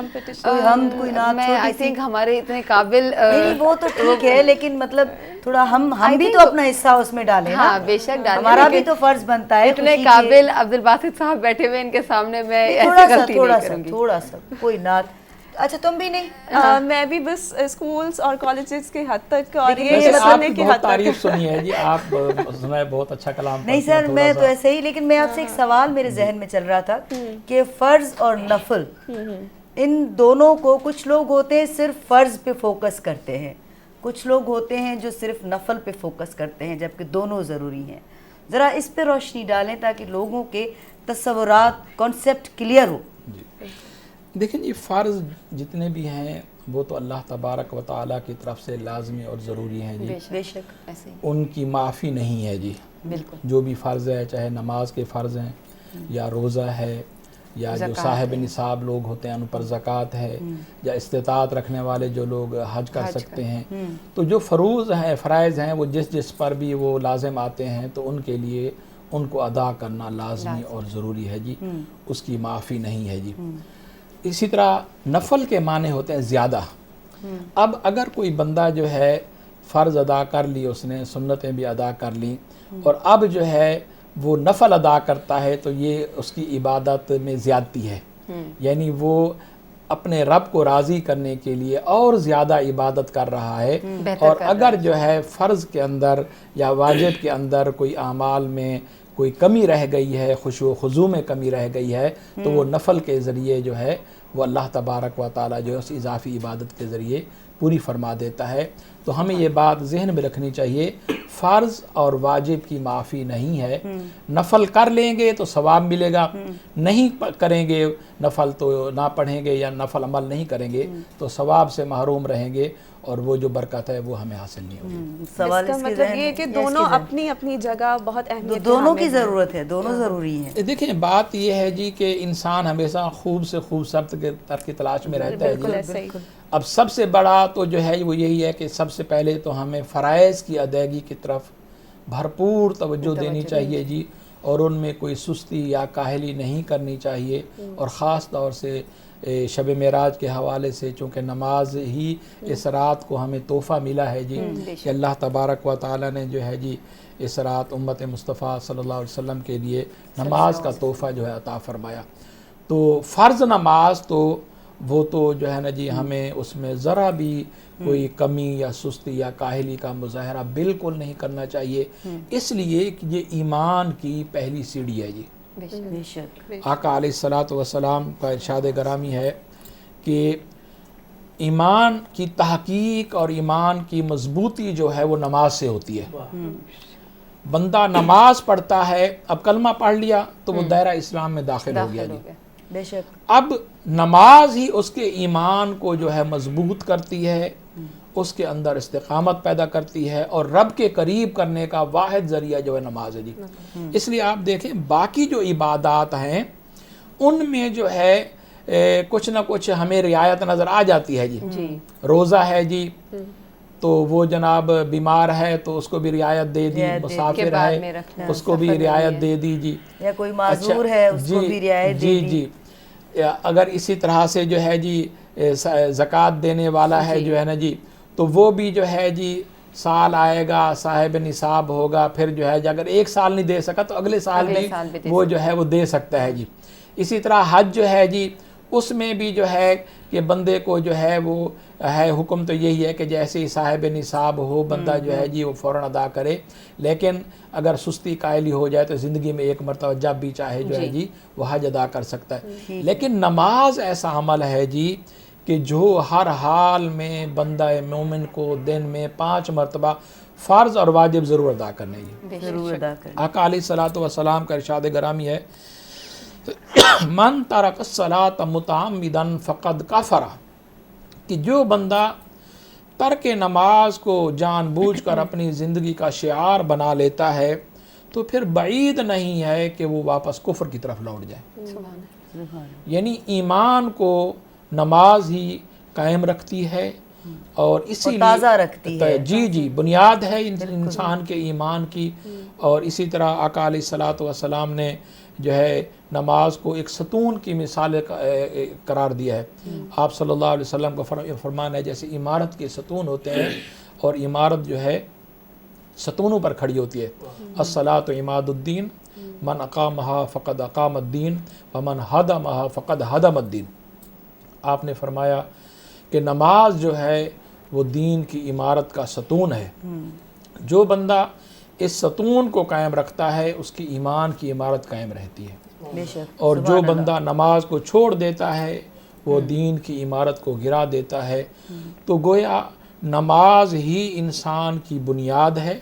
حمد کوئی نعت میں آئی تھنک ہمارے اتنے قابل نہیں وہ تو ٹھیک ہے لیکن مطلب تھوڑا ہم بھی تو اپنا حصہ اس میں ڈالیں نا. ہاں بے شک ڈالیں ہمارا بھی تو فرض بنتا ہے. اتنے قابل عبدالباسط صاحب بیٹھے ہوئے ان کے سامنے میں ایسے غلطی نہیں کروں گی. تھوڑا سا کوئی نعت اچھا تم بھی نہیں؟ میں بھی بس اسکولز اور کالجز کے حد تک اور لیکن یہ یہ ویسے آپ سننے کی کے بہت حد تک. تعریف سنی ہے جی, آپ سنا ہے بہت اچھا کلام نہیں پڑھتی ہیں, سر تھوڑا میں سا. تو ایسے ہی, لیکن میں آپ سے ایک سوال میرے ذہن میں چل رہا تھا کہ فرض اور نفل ان دونوں کو, کچھ لوگ ہوتے ہیں صرف فرض پہ فوکس کرتے ہیں, کچھ لوگ ہوتے ہیں جو صرف نفل پہ فوکس کرتے ہیں, جبکہ دونوں ضروری ہیں. ذرا اس پہ روشنی ڈالیں تاکہ لوگوں کے تصورات, کانسیپٹ کلیئر ہو. جی دیکھیں جی, فرض جتنے بھی ہیں وہ تو اللہ تبارک و تعالیٰ کی طرف سے لازمی اور ضروری ہیں جی, بے شک ایسے ہی ان کی معافی نہیں ہے جی. بالکل. جو بھی فرض ہے, چاہے نماز کے فرض ہیں یا روزہ ہے یا جو صاحب نصاب لوگ ہوتے ہیں ان پر زکوٰۃ ہے, یا استطاعت رکھنے والے جو لوگ حج کر سکتے ہیں, تو جو فروض ہیں, فرائض ہیں, وہ جس پر بھی وہ لازم آتے ہیں تو ان کے لیے ان کو ادا کرنا لازمی اور ضروری ہے جی, اس کی معافی نہیں ہے جی. اسی طرح نفل کے معنی ہوتے ہیں زیادہ. اب اگر کوئی بندہ جو ہے فرض ادا کر لی, اس نے سنتیں بھی ادا کر لی, اور اب جو ہے وہ نفل ادا کرتا ہے, تو یہ اس کی عبادت میں زیادتی ہے. یعنی وہ اپنے رب کو راضی کرنے کے لیے اور زیادہ عبادت کر رہا ہے. اور اگر جو ہے فرض کے اندر یا واجب کے اندر کوئی اعمال میں کوئی کمی رہ گئی ہے, خشوع و خضوع میں کمی رہ گئی ہے, تو وہ نفل کے ذریعے جو ہے وہ اللہ تبارک و تعالیٰ جو ہے اس اضافی عبادت کے ذریعے پوری فرما دیتا ہے. تو ہمیں یہ بات ذہن میں رکھنی چاہیے, فرض اور واجب کی معافی نہیں ہے. نفل کر لیں گے تو ثواب ملے گا, نہیں کریں گے نفل تو نہ پڑھیں گے یا نفل عمل نہیں کریں گے تو ثواب سے محروم رہیں گے, اور وہ جو برکت ہے وہ ہمیں حاصل نہیں ہوگی. سوال اس کا مطلب یہ ہے کہ دونوں اپنی اپنی جگہ بہت اہمیت, دونوں کی ضرورت ہے, دونوں ضروری ہیں. دیکھیں بات یہ ہے جی کہ انسان ہمیشہ خوب سے خوب سب کی تلاش میں رہتا ہے بالکل جی. ایسا ہی. اب سب سے بڑا تو جو ہے وہ یہی ہے کہ سب سے پہلے تو ہمیں فرائض کی ادائیگی کی طرف بھرپور توجہ دینی چاہیے جی, اور ان میں کوئی سستی یا کاہلی نہیں کرنی چاہیے. اور خاص طور سے شب معراج کے حوالے سے, چونکہ نماز ہی اس رات کو ہمیں تحفہ ملا ہے جی, کہ اللہ تبارک و تعالیٰ نے جو ہے جی اس رات امت مصطفیٰ صلی اللہ علیہ وسلم کے لیے نماز کا تحفہ جو ہے عطا فرمایا. تو فرض نماز تو وہ تو جو ہے نا جی ہمیں اس میں ذرا بھی کوئی کمی یا سستی یا کاہلی کا مظاہرہ بالکل نہیں کرنا چاہیے, اس لیے کہ یہ ایمان کی پہلی سیڑھی ہے جی. بے شک. آقا علیہ الصلوۃ والسلام کا ارشاد گرامی ہے کہ ایمان کی تحقیق اور ایمان کی مضبوطی جو ہے وہ نماز سے ہوتی ہے. بندہ نماز پڑھتا ہے, اب کلمہ پڑھ لیا تو وہ دائرہ اسلام میں داخل ہو گیا جی. بے شک. اب نماز ہی اس کے ایمان کو جو ہے مضبوط کرتی ہے, اس کے اندر استقامت پیدا کرتی ہے, اور رب کے قریب کرنے کا واحد ذریعہ جو ہے نماز ہے جی. اس لیے آپ دیکھیں باقی جو عبادات ہیں ان میں جو ہے کچھ نہ کچھ ہمیں رعایت نظر آ جاتی ہے جی. روزہ ہے جی, تو وہ جناب بیمار ہے تو اس کو بھی رعایت دے دی, مسافر ہے اس کو بھی رعایت دے دی جی, یا کوئی معذور ہے اس کو بھی رعایت دے دی. جی. اگر اسی طرح سے جو ہے جی زکوٰۃ دینے والا ہے جو ہے نا جی, تو وہ بھی جو ہے جی سال آئے گا, صاحب نصاب ہوگا, پھر جو ہے اگر ایک سال نہیں دے سکا تو اگلے سال بھی وہ جو ہے وہ دے سکتا ہے جی. اسی طرح حج جو ہے جی, اس میں بھی جو ہے کہ بندے کو جو ہے وہ ہے حکم تو یہی ہے کہ جیسے ہی صاحب نصاب ہو بندہ جو ہے جی وہ فوراً ادا کرے, لیکن اگر سستی قائلی ہو جائے تو زندگی میں ایک مرتبہ جب بھی چاہے جو ہے جی وہ حج ادا کر سکتا ہے. لیکن نماز ایسا عمل ہے جی کہ جو ہر حال میں بندہ مومن کو دن میں 5 مرتبہ فرض اور واجب ضرور ادا کرنے کی. ضرور ادا کریں. آقا علیہ الصلوۃ والسلام کا ارشاد گرامی ہے من ترک الصلاۃ متعمدا فقد کفر, کہ جو بندہ ترک نماز کو جان بوجھ کر اپنی زندگی کا شعار بنا لیتا ہے تو پھر بعید نہیں ہے کہ وہ واپس کفر کی طرف لوٹ جائے. یعنی ایمان کو نماز ہی قائم رکھتی ہے اور اسی لیے تازہ رکھتی ہے. جی بنیاد ہے انسان کے ایمان کی. اور اسی طرح آقا علیہ الصلوۃ والسلام نے جو ہے نماز کو ایک ستون کی مثال قرار دیا ہے. آپ صلی اللہ علیہ وسلم کا فرمان ہے جیسے عمارت کے ستون ہوتے ہیں اور عمارت جو ہے ستونوں پر کھڑی ہوتی ہے. الصلاۃ عماد الدین من اقامها فقد اقام الدین ومن ہدمها فقد ہدم الدین. آپ نے فرمایا کہ نماز جو ہے وہ دین کی عمارت کا ستون ہے. جو بندہ اس ستون کو قائم رکھتا ہے اس کی ایمان کی عمارت قائم رہتی ہے. بے شک. اور جو بندہ نماز کو چھوڑ دیتا ہے وہ دین کی عمارت کو گرا دیتا ہے. تو گویا نماز ہی انسان کی بنیاد ہے,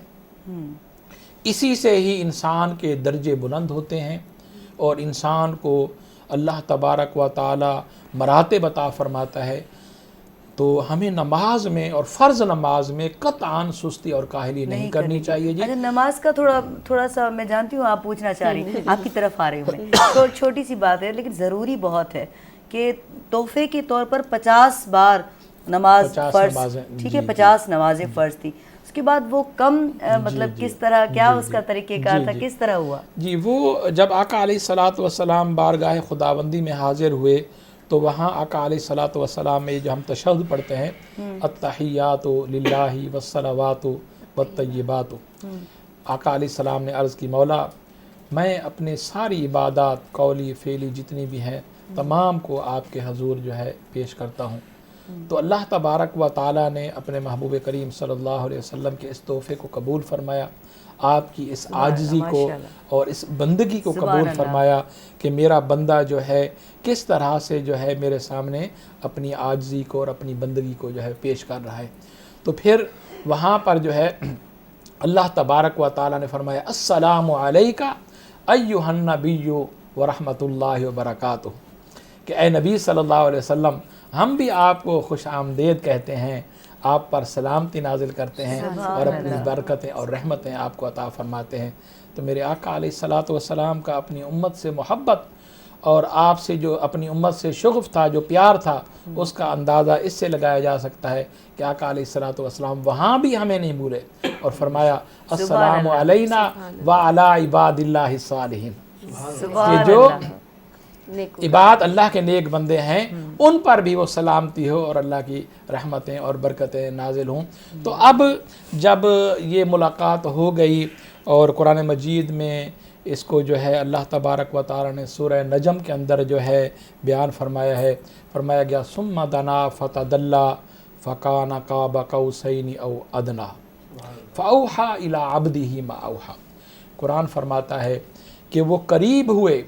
اسی سے ہی انسان کے درجے بلند ہوتے ہیں اور انسان کو اللہ تبارک و تعالی مراتب عطا فرماتا ہے. تو ہمیں نماز میں اور فرض نماز میں قطعاً سستی اور کاہلی نہیں کرنی چاہیے جی. اچھا, نماز کا تھوڑا سا میں جانتی ہوں آپ پوچھنا چاہ رہی ہیں, آپ کی طرف آ رہی ہوں میں. تو چھوٹی سی بات ہے لیکن ضروری بہت ہے کہ تحفے کے طور پر 50 بار نماز فرض, ٹھیک ہے 50 نمازیں فرض تھی, اس کے بعد وہ کم مطلب کس طرح, کیا اس کا طریقہ کار تھا, کس طرح ہوا؟ جی وہ جب آقا علیہ الصلاۃ والسلام بارگاہ خداوندی میں حاضر ہوئے تو وہاں آقا علیہ الصلاۃ والسلام میں جو ہم تشہد پڑھتے ہیں التحیات للہ والصلوات والطیبات, آقا علیہ السلام نے عرض کی مولا میں اپنے ساری عبادات قولی فعلی جتنی بھی ہیں تمام کو آپ کے حضور جو ہے پیش کرتا ہوں. تو اللہ تبارک و تعالیٰ نے اپنے محبوب کریم صلی اللہ علیہ وسلم کے اس تحفے کو قبول فرمایا, آپ کی اس عاجزی کو اور اس بندگی کو قبول فرمایا کہ میرا بندہ جو ہے کس طرح سے جو ہے میرے سامنے اپنی عاجزی کو اور اپنی بندگی کو جو ہے پیش کر رہا ہے. تو پھر وہاں پر جو ہے اللہ تبارک و تعالیٰ نے فرمایا السلام علیکہ ایھا النبی ورحمۃ اللہ وبرکاتہ, کہ اے نبی صلی اللہ علیہ وسلم ہم بھی آپ کو خوش آمدید کہتے ہیں, آپ پر سلامتی نازل کرتے ہیں اور اپنی برکتیں اور رحمتیں آپ کو عطا فرماتے ہیں. تو میرے آقا علیہ الصلاۃ والسلام کا اپنی امت سے محبت اور آپ سے جو اپنی امت سے شغف تھا, جو پیار تھا, اس کا اندازہ اس سے لگایا جا سکتا ہے کہ آقا علیہ الصلاۃ والسلام وہاں بھی ہمیں نہیں بھولے اور فرمایا السلام علینا وعلی عباد اللہ الصالحین, کہ جو عباد اللہ کے نیک بندے ہیں ان پر بھی وہ سلامتی ہو اور اللہ کی رحمتیں اور برکتیں نازل ہوں. تو اب جب یہ ملاقات ہو گئی اور قرآن مجید میں اس کو جو ہے اللہ تبارک و تعالی نے سورہ نجم کے اندر جو ہے بیان فرمایا ہے, فرمایا گیا ثم دنا فتدلی فکان قاب قوسین او ادنی فاوحی الی عبدہ ما اوحی. قرآن فرماتا ہے کہ وہ قریب ہوئے,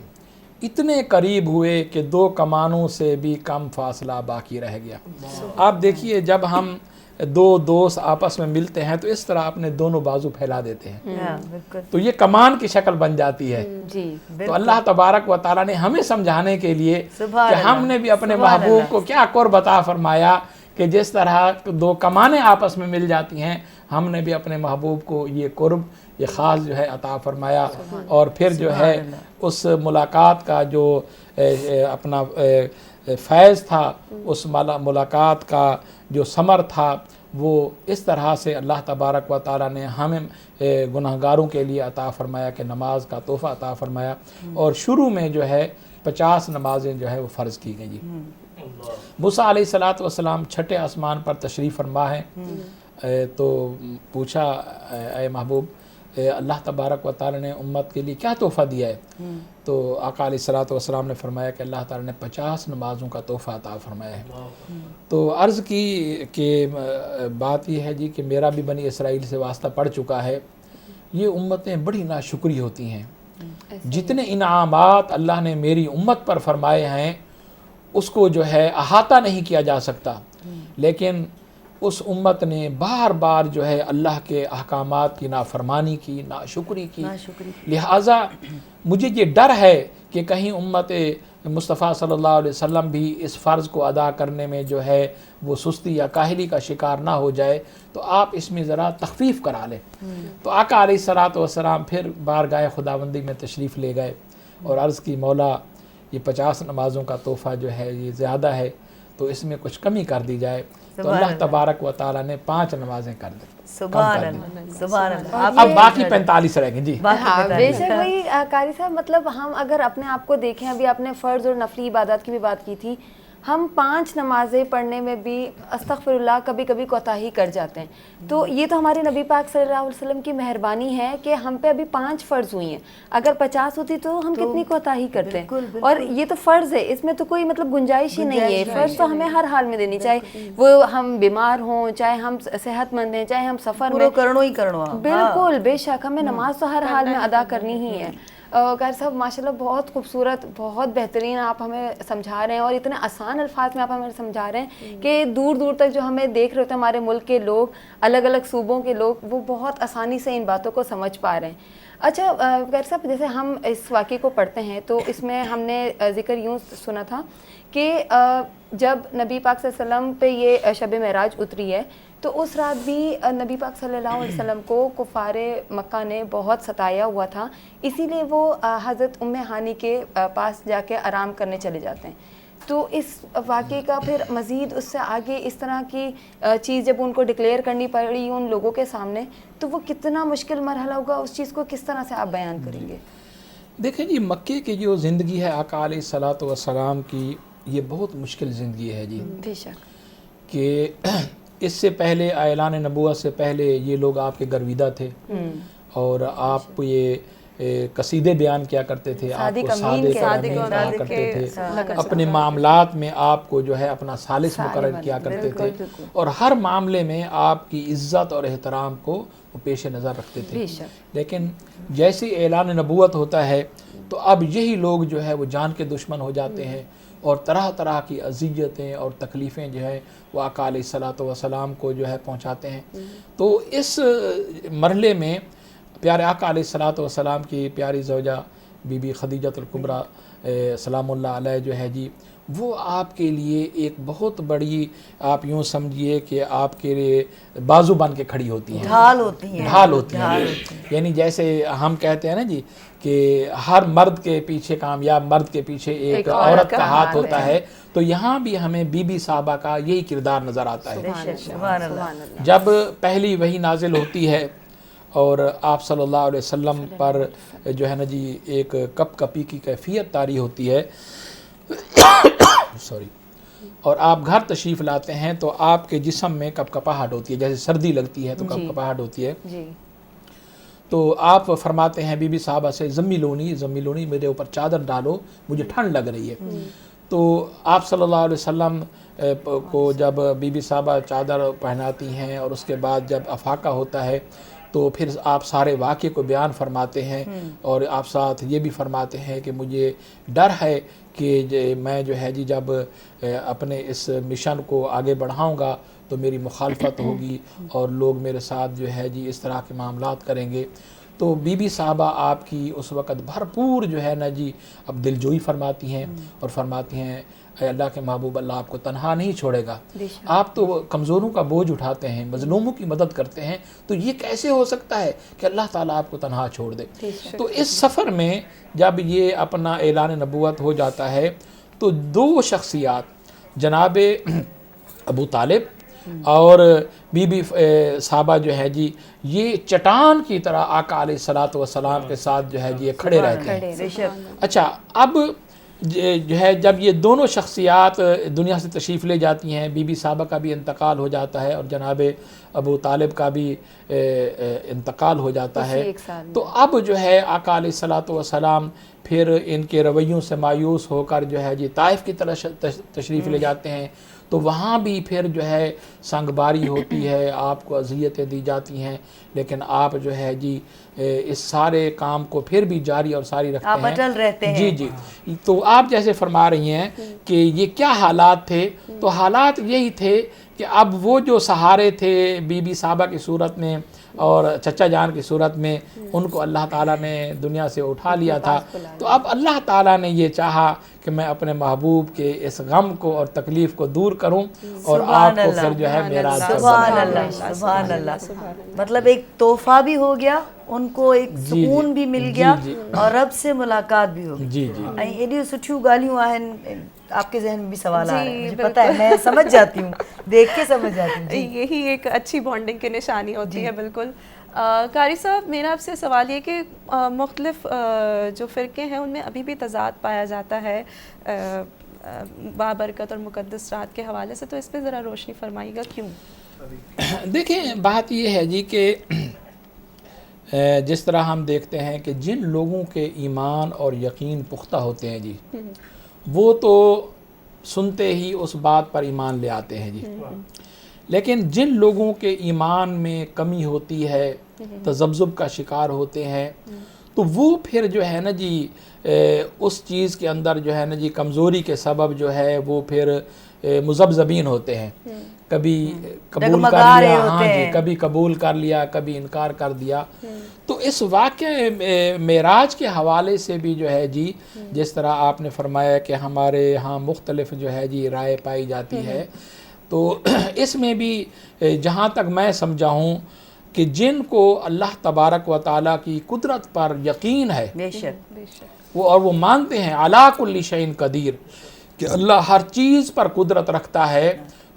اتنے قریب ہوئے کہ 2 کمانوں سے بھی کم فاصلہ باقی رہ گیا. آپ دیکھیے جب ہم 2 دوست آپس میں ملتے ہیں تو اس طرح اپنے دونوں بازو پھیلا دیتے ہیں تو یہ کمان کی شکل بن جاتی ہے. تو اللہ تبارک و تعالیٰ نے ہمیں سمجھانے کے لیے کہ ہم نے بھی اپنے محبوب کو کیا قرب عطا فرمایا کہ جس طرح 2 کمانیں آپس میں مل جاتی ہیں, ہم نے بھی اپنے محبوب کو یہ قرب, یہ خاص جو ہے عطا فرمایا. اور پھر جو ہے اس ملاقات کا جو اپنا فیض تھا, اس ملاقات کا جو ثمر تھا, وہ اس طرح سے اللہ تبارک و تعالیٰ نے ہمیں گناہگاروں کے لیے عطا فرمایا کہ نماز کا تحفہ عطا فرمایا. اور شروع میں جو ہے 50 نمازیں جو ہے وہ فرض کی گئی. موسیٰ علیہ الصلاۃ والسلام چھٹے آسمان پر تشریف فرما ہے, تو پوچھا اے محبوب اللہ تبارک و تعالی نے امت کے لیے کیا تحفہ دیا ہے؟ تو آقا علیہ الصلاۃ والسلام نے فرمایا کہ اللہ تعالی نے 50 نمازوں کا تحفہ عطا فرمایا ہے. تو عرض کی کہ بات یہ ہے جی کہ میرا بھی بنی اسرائیل سے واسطہ پڑ چکا ہے, یہ امتیں بڑی ناشکری ہوتی ہیں. جتنے انعامات اللہ نے میری امت پر فرمائے ہیں اس کو جو ہے احاطہ نہیں کیا جا سکتا, لیکن اس امت نے بار بار جو ہے اللہ کے احکامات کی نافرمانی کی, ناشکری کی. لہٰذا مجھے یہ ڈر ہے کہ کہیں امت مصطفیٰ صلی اللہ علیہ وسلم بھی اس فرض کو ادا کرنے میں جو ہے وہ سستی یا کاہلی کا شکار نہ ہو جائے, تو آپ اس میں ذرا تخفیف کرا لیں. تو آقا علیہ الصلاۃ والسلام پھر بارگاہ خداوندی میں تشریف لے گئے اور عرض کی مولا یہ 50 نمازوں کا تحفہ جو ہے یہ زیادہ ہے, تو اس میں کچھ کمی کر دی جائے. تو اللہ تبارک و تعالیٰ نے 5 نمازیں کر دی. سبحان اللہ, سبحان اللہ. اب باقی 45 رہ گئے. جی ہاں بے شک وہی قاری صاحب, مطلب ہم اگر اپنے آپ کو دیکھیں, ابھی آپ نے فرض اور نفلی عبادات کی بھی بات کی تھی, ہم 5 نمازیں پڑھنے میں بھی استغفر اللہ کبھی کبھی کوتاہی کر جاتے ہیں. تو یہ تو ہمارے نبی پاک صلی اللہ علیہ وسلم کی مہربانی ہے کہ ہم پہ ابھی 5 فرض ہوئی ہیں. اگر 50 ہوتی تو ہم کتنی کوتاہی کرتے ہیں. اور یہ تو فرض ہے, اس میں تو کوئی مطلب گنجائش ہی نہیں ہے. فرض تو ہمیں ہر حال میں دینی, چاہے وہ ہم بیمار ہوں, چاہے ہم صحت مند ہیں, چاہے ہم سفر میں. کرنو ہی کرنو. بالکل بے شک ہمیں نماز تو ہر حال میں ادا کرنی ہی ہے. قاری صاحب ماشاءاللہ بہت خوبصورت, بہت بہترین آپ ہمیں سمجھا رہے ہیں, اور اتنے آسان الفاظ میں آپ ہمیں سمجھا رہے ہیں کہ دور دور تک جو ہمیں دیکھ رہے ہوتے ہیں ہمارے ملک کے لوگ, الگ الگ صوبوں کے لوگ, وہ بہت آسانی سے ان باتوں کو سمجھ پا رہے ہیں. اچھا قاری صاحب, جیسے ہم اس واقعے کو پڑھتے ہیں تو اس میں ہم نے ذکر یوں سنا تھا کہ جب نبی پاک صلی اللہ علیہ وسلم پہ یہ شب معراج اتری ہے تو اس رات بھی نبی پاک صلی اللہ علیہ وسلم کو کفار مکہ نے بہت ستایا ہوا تھا, اسی لیے وہ حضرت ام ہانی کے پاس جا کے آرام کرنے چلے جاتے ہیں. تو اس واقعے کا پھر مزید اس سے آگے اس طرح کی چیز جب ان کو ڈکلیئر کرنی پڑی ان لوگوں کے سامنے, تو وہ کتنا مشکل مرحلہ ہوگا, اس چیز کو کس طرح سے آپ بیان کریں گے؟ دیکھیں جی, مکے کی جو زندگی ہے آقا علیہ الصلوۃ والسلام کی, یہ بہت مشکل زندگی ہے جی. بے شک. کہ اس سے پہلے اعلان نبوت سے پہلے یہ لوگ آپ کے گرویدہ تھے, اور آپ یہ قصیدے بیان کیا کرتے تھے, آپ کو صادق امین کہا کرتے تھے, اپنے معاملات میں آپ کو جو ہے اپنا ثالث مقرر کیا کرتے تھے, اور ہر معاملے میں آپ کی عزت اور احترام کو وہ پیش نظر رکھتے تھے. لیکن جیسے اعلان نبوت ہوتا ہے تو اب یہی لوگ جو ہے وہ جان کے دشمن ہو جاتے ہیں, اور طرح طرح کی اذیتیں اور تکلیفیں جو ہے وہ آقا علیہ الصلوۃ والسلام کو جو ہے پہنچاتے ہیں. تو اس مرحلے میں پیارے آقا علیہ الصلوۃ والسلام کی پیاری زوجہ بی بی خدیجۃ الکبریٰ سلام اللہ علیہ جو ہے جی, وہ آپ کے لیے ایک بہت بڑی, آپ یوں سمجھیے کہ آپ کے لیے بازو بن کے کھڑی ہوتی ہیں, ڈھال ہوتی ہیں. یعنی جیسے ہم کہتے ہیں نا جی کہ ہر مرد کے پیچھے, کامیاب مرد کے پیچھے ایک عورت کا ہاتھ ہوتا ہے, تو یہاں بھی ہمیں بی بی صاحبہ کا یہی کردار نظر آتا ہے. جب پہلی وحی نازل ہوتی ہے اور آپ صلی اللہ علیہ وسلم پر جو ہے نا جی ایک کپ کپی کی کیفیت طاری ہوتی ہے اور آپ گھر تشریف لاتے ہیں تو آپ کے جسم میں کپ کپاہٹ ہوتی ہے, جیسے سردی لگتی ہے تو کپ کپاہٹ ہوتی ہے. تو آپ فرماتے ہیں بی بی صاحبہ سے, زمیلونی میرے اوپر چادر ڈالو, مجھے ٹھنڈ لگ رہی ہے. تو آپ صلی اللہ علیہ وسلم کو جب بی بی صاحبہ چادر پہناتی ہیں اور اس کے بعد جب افاقہ ہوتا ہے تو پھر آپ سارے واقعے کو بیان فرماتے ہیں, اور آپ ساتھ یہ بھی فرماتے ہیں کہ مجھے ڈر ہے کہ میں جو ہے جی جب اپنے اس مشن کو آگے بڑھاؤں گا تو میری مخالفت ہوگی اور لوگ میرے ساتھ جو ہے جی اس طرح کے معاملات کریں گے. تو بی بی صاحبہ آپ کی اس وقت بھرپور جو ہے نا جی اب دلجوئی فرماتی ہیں اور فرماتی ہیں اے اللہ کے محبوب, اللہ آپ کو تنہا نہیں چھوڑے گا, آپ تو کمزوروں کا بوجھ اٹھاتے ہیں, مظلوموں کی مدد کرتے ہیں, تو یہ کیسے ہو سکتا ہے کہ اللہ تعالیٰ آپ کو تنہا چھوڑ دے. تو اس سفر میں جب یہ اپنا اعلان نبوت ہو جاتا ہے تو 2 شخصیات جناب ابو طالب اور بی بی صاحبہ جو ہے جی, یہ چٹان کی طرح آقا علیہ الصلوۃ والسلام کے ساتھ جو ہے جی یہ کھڑے رہتے ہیں. اچھا, اب جو ہے جب یہ دونوں شخصیات دنیا سے تشریف لے جاتی ہیں, بی بی صاحبہ کا بھی انتقال ہو جاتا ہے اور جناب ابو طالب کا بھی انتقال ہو جاتا ہے, تو اب جو ہے آقا علیہ الصلوۃ والسلام پھر ان کے رویوں سے مایوس ہو کر جو ہے جی طائف کی طرف تشریف لے جاتے ہیں. تو وہاں بھی پھر جو ہے سنگ باری ہوتی ہے, آپ کو اذیتیں دی جاتی ہیں, لیکن آپ جو ہے جی اس سارے کام کو پھر بھی جاری اور ساری رکھتے ہیں, آپ اٹل رہتے ہیں. جی. تو آپ جیسے فرما رہی ہیں کہ یہ کیا حالات تھے, تو حالات یہی تھے کہ اب وہ جو سہارے تھے بی بی صاحبہ کی صورت میں اور چچا جان کی صورت میں, ان کو اللہ تعالیٰ نے دنیا سے اٹھا لیا تھا. تو اب اللہ تعالیٰ نے یہ چاہا کہ میں اپنے محبوب کے اس غم کو اور تکلیف کو دور کروں اور آپ کو پھر جو ہے معراج پر بنا. سبحان اللہ. مطلب ایک تحفہ بھی ہو گیا, ان کو ایک سکون بھی مل گیا اور رب سے ملاقات بھی ہو گئی. جی جی. ایڈیو سٹھیوں گالیوں آہن, آپ کے ذہن میں بھی سوال آ رہے ہیں, مجھے پتہ ہے, میں سمجھ جاتی ہوں, دیکھ کے سمجھ جاتی ہوں. یہی ایک اچھی بانڈنگ کی نشانی ہوتی ہے. بالکل. قاری صاحب, میرا آپ سے سوال یہ کہ مختلف جو فرقے ہیں ان میں ابھی بھی تضاد پایا جاتا ہے بابرکت اور مقدس رات کے حوالے سے، تو اس پہ ذرا روشنی فرمائیے گا کیوں؟ دیکھیں بات یہ ہے جی کہ جس طرح ہم دیکھتے ہیں کہ جن لوگوں کے ایمان اور یقین پختہ ہوتے ہیں جی، وہ تو سنتے ہی اس بات پر ایمان لے آتے ہیں جی، لیکن جن لوگوں کے ایمان میں کمی ہوتی ہے، تذبذب کا شکار ہوتے ہیں، تو وہ پھر جو ہے نا جی اس چیز کے اندر جو ہے نا جی کمزوری کے سبب جو ہے وہ پھر مذبذبین ہوتے ہیں، کبھی قبول کر لیا، ہاں جی، کبھی قبول کر لیا، کبھی انکار کر دیا۔ تو اس واقعہ معراج کے حوالے سے بھی جو ہے جی، جس طرح آپ نے فرمایا کہ ہمارے ہاں مختلف جو ہے جی رائے پائی جاتی ہے، تو اس میں بھی جہاں تک میں سمجھا ہوں کہ جن کو اللہ تبارک و تعالیٰ کی قدرت پر یقین ہے، بے شک، وہ مانتے ہیں علی کل شیء قدیر، کہ اللہ ہر چیز پر قدرت رکھتا ہے،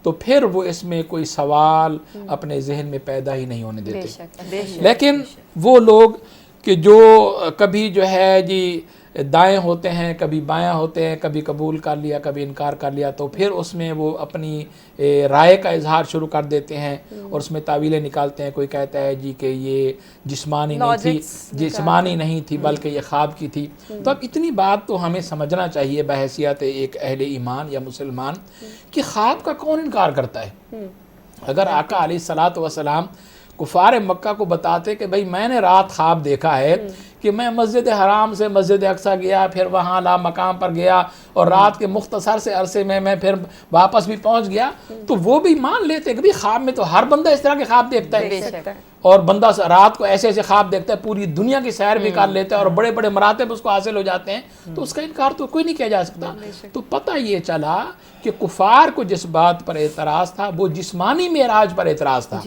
تو پھر وہ اس میں کوئی سوال اپنے ذہن میں پیدا ہی نہیں ہونے دیتے۔ لیکن وہ لوگ کہ جو کبھی جو ہے جی دائیں ہوتے ہیں، کبھی بایاں ہوتے ہیں، کبھی قبول کر لیا، کبھی انکار کر لیا، تو پھر اس میں وہ اپنی رائے کا اظہار شروع کر دیتے ہیں اور اس میں تعویلیں نکالتے ہیں۔ کوئی کہتا ہے جی کہ یہ جسمانی نہیں تھی بلکہ یہ خواب کی تھی۔ تو اب اتنی بات تو ہمیں سمجھنا چاہیے بحیثیت ایک اہل ایمان یا مسلمان کہ خواب کا کون انکار کرتا ہے؟ اگر آقا علیہ الصلوۃ والسلام کفار مکہ کو بتاتے کہ بھئی میں نے رات خواب دیکھا ہے کہ میں مسجد حرام سے مسجد اقصیٰ گیا، پھر وہاں لا مقام پر گیا اور رات کے مختصر سے عرصے میں پھر واپس بھی پہنچ گیا، تو وہ بھی مان لیتے کہ خواب میں تو ہر بندہ اس طرح کے خواب دیکھتا ہے، اور بندہ رات کو ایسے ایسے خواب دیکھتا ہے، پوری دنیا کی سیر بھی کر لیتا ہے اور بڑے بڑے مراتب اس کو حاصل ہو جاتے ہیں، تو اس کا انکار تو کوئی نہیں کیا جا سکتا۔ تو پتہ یہ چلا کہ کفار کو جس بات پر اعتراض تھا وہ جسمانی معراج پر اعتراض تھا۔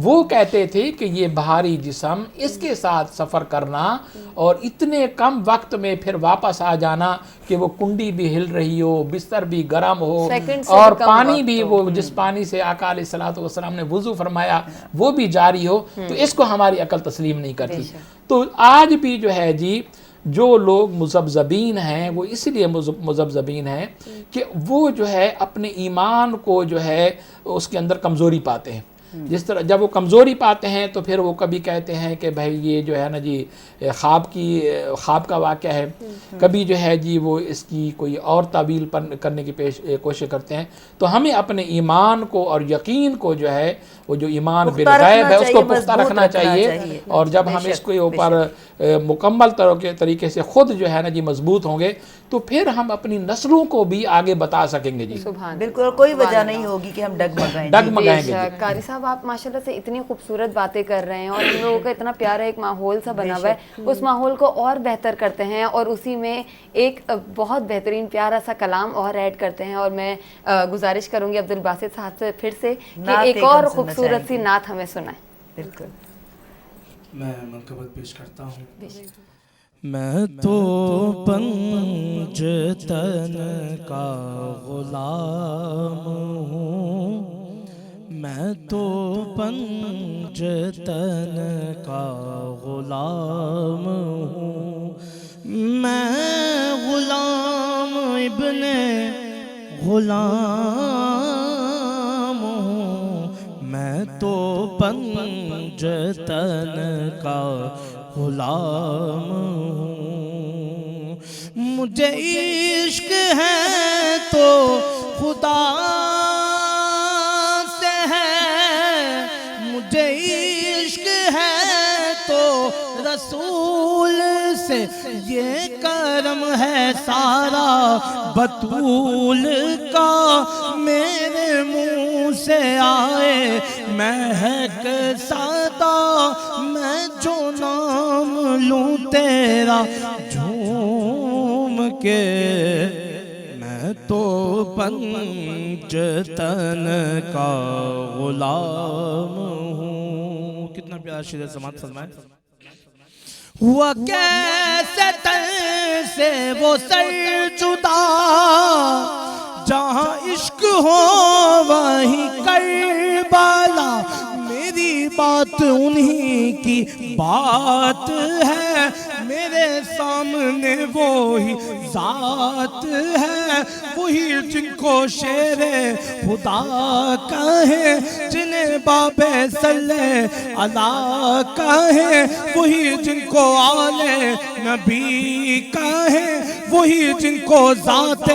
وہ کہتے تھے کہ یہ بھاری جسم، اس کے ساتھ سفر کرنا اور اتنے کم وقت میں پھر واپس آ جانا کہ وہ کنڈی بھی ہل رہی ہو، بستر بھی گرم ہو اور پانی بھی وہ جس پانی سے آقا علیہ الصلوۃ والسلام نے وضو فرمایا وہ بھی جاری ہو، تو اس کو ہماری عقل تسلیم نہیں کرتی۔ تو آج بھی جو ہے جی جو لوگ مذبذبین ہیں وہ اس لیے مذبذبین ہیں کہ وہ جو ہے اپنے ایمان کو جو ہے اس کے اندر کمزوری پاتے ہیں۔ جس طرح جب وہ کمزوری پاتے ہیں تو پھر وہ کبھی کہتے ہیں کہ بھائی یہ جو ہے نا جی خواب کا واقعہ ہے، کبھی جو ہے جی وہ اس کی کوئی اور تعویل کرنے کی کوشش کرتے ہیں۔ تو ہمیں اپنے ایمان کو اور یقین کو جو ہے وہ جو ایمان بالغیب ہے اس کو پختہ رکھنا چاہیے، اور جب ہم اس کے اوپر مکمل طریقے سے خود جو ہے نا جی مضبوط ہوں گے تو پھر ہم اپنی نسلوں کو بھی آگے بتا سکیں گے جی۔ بالکل کوئی وجہ نہیں ہوگی کہ ہم ڈگمگائیں گے۔ قاری صاحب آپ ماشاءاللہ سے اتنی خوبصورت باتیں کر رہے ہیں اور ہم لوگوں کا اتنا پیارا ایک ماحول سا بنا ہوا ہے، اس ماحول کو اور بہتر کرتے ہیں اور اسی میں ایک بہت بہترین پیارا سا کلام اور ایڈ کرتے ہیں، اور میں گزارش کروں گی عبدالباسط صاحب سے پھر سے کہ ایک اور خوبصورت سی نعت ہمیں سنائیں۔ بالکل میں منقبت پیش کرتا ہوں۔ میں تو پنجتن کا غلام ہوں، میں تو پنجتن کا غلام ہوں، میں غلام ابن غلام ہوں، میں تو پنجتن کا غلام ہوں، مجھے عشق ہے تو خدا سے ہے، مجھے عشق ہے تو رسول سے، یہ کرم ہے سارا بطول کا، میرے منہ سے آئے مہک صدا، میں جو نام لوں تیرا جھوم کے، میں تو پنجتن کا غلام ہوں۔ کتنا پیارا شعر سماعت فرمائے۔ ہوا کیسے تن سے وہ سر جدا، جہاں عشق ہو وہیں کربلا، میری بات انہی کی بات ہے، میرے سامنے وہی ذات ہے، وہی جن کو شیر خدا کہیں، جنہیں باب صلی اللہ کہیں، وہی جن کو آل نبی کہیں، وہی جن کو ذات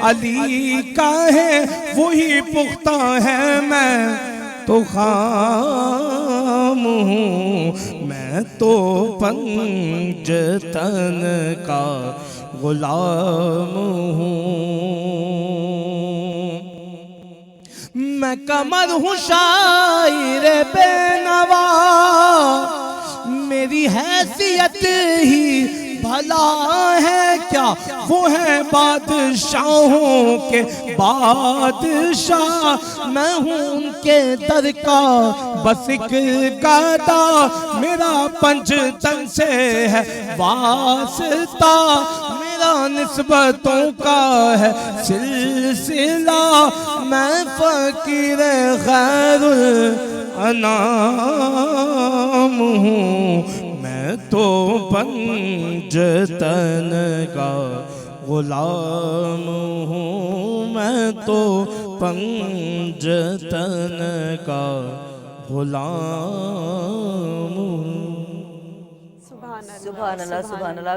علی کہیں، وہی پختہ ہے میں تو خام ہوں، میں تو پنجتن کا غلام ہوں، میں قمر ہوں شاعر بے نوا، میری حیثیت ہی بھلا ہے کیا، وہ ہے بادشاہوں کے بادشاہ، میں ہوں ان کے در کا بس ایک گدا، میرا پنجتن سے ہے واسطہ، میرا نسبتوں کا ہے سلسلہ، میں فقیر خیر الانام ہوں، میں تو پنجتن کا غلام ہوں، میں تو پنجتن کا غلام ہوں۔ سبحان اللہ سبحان اللہ۔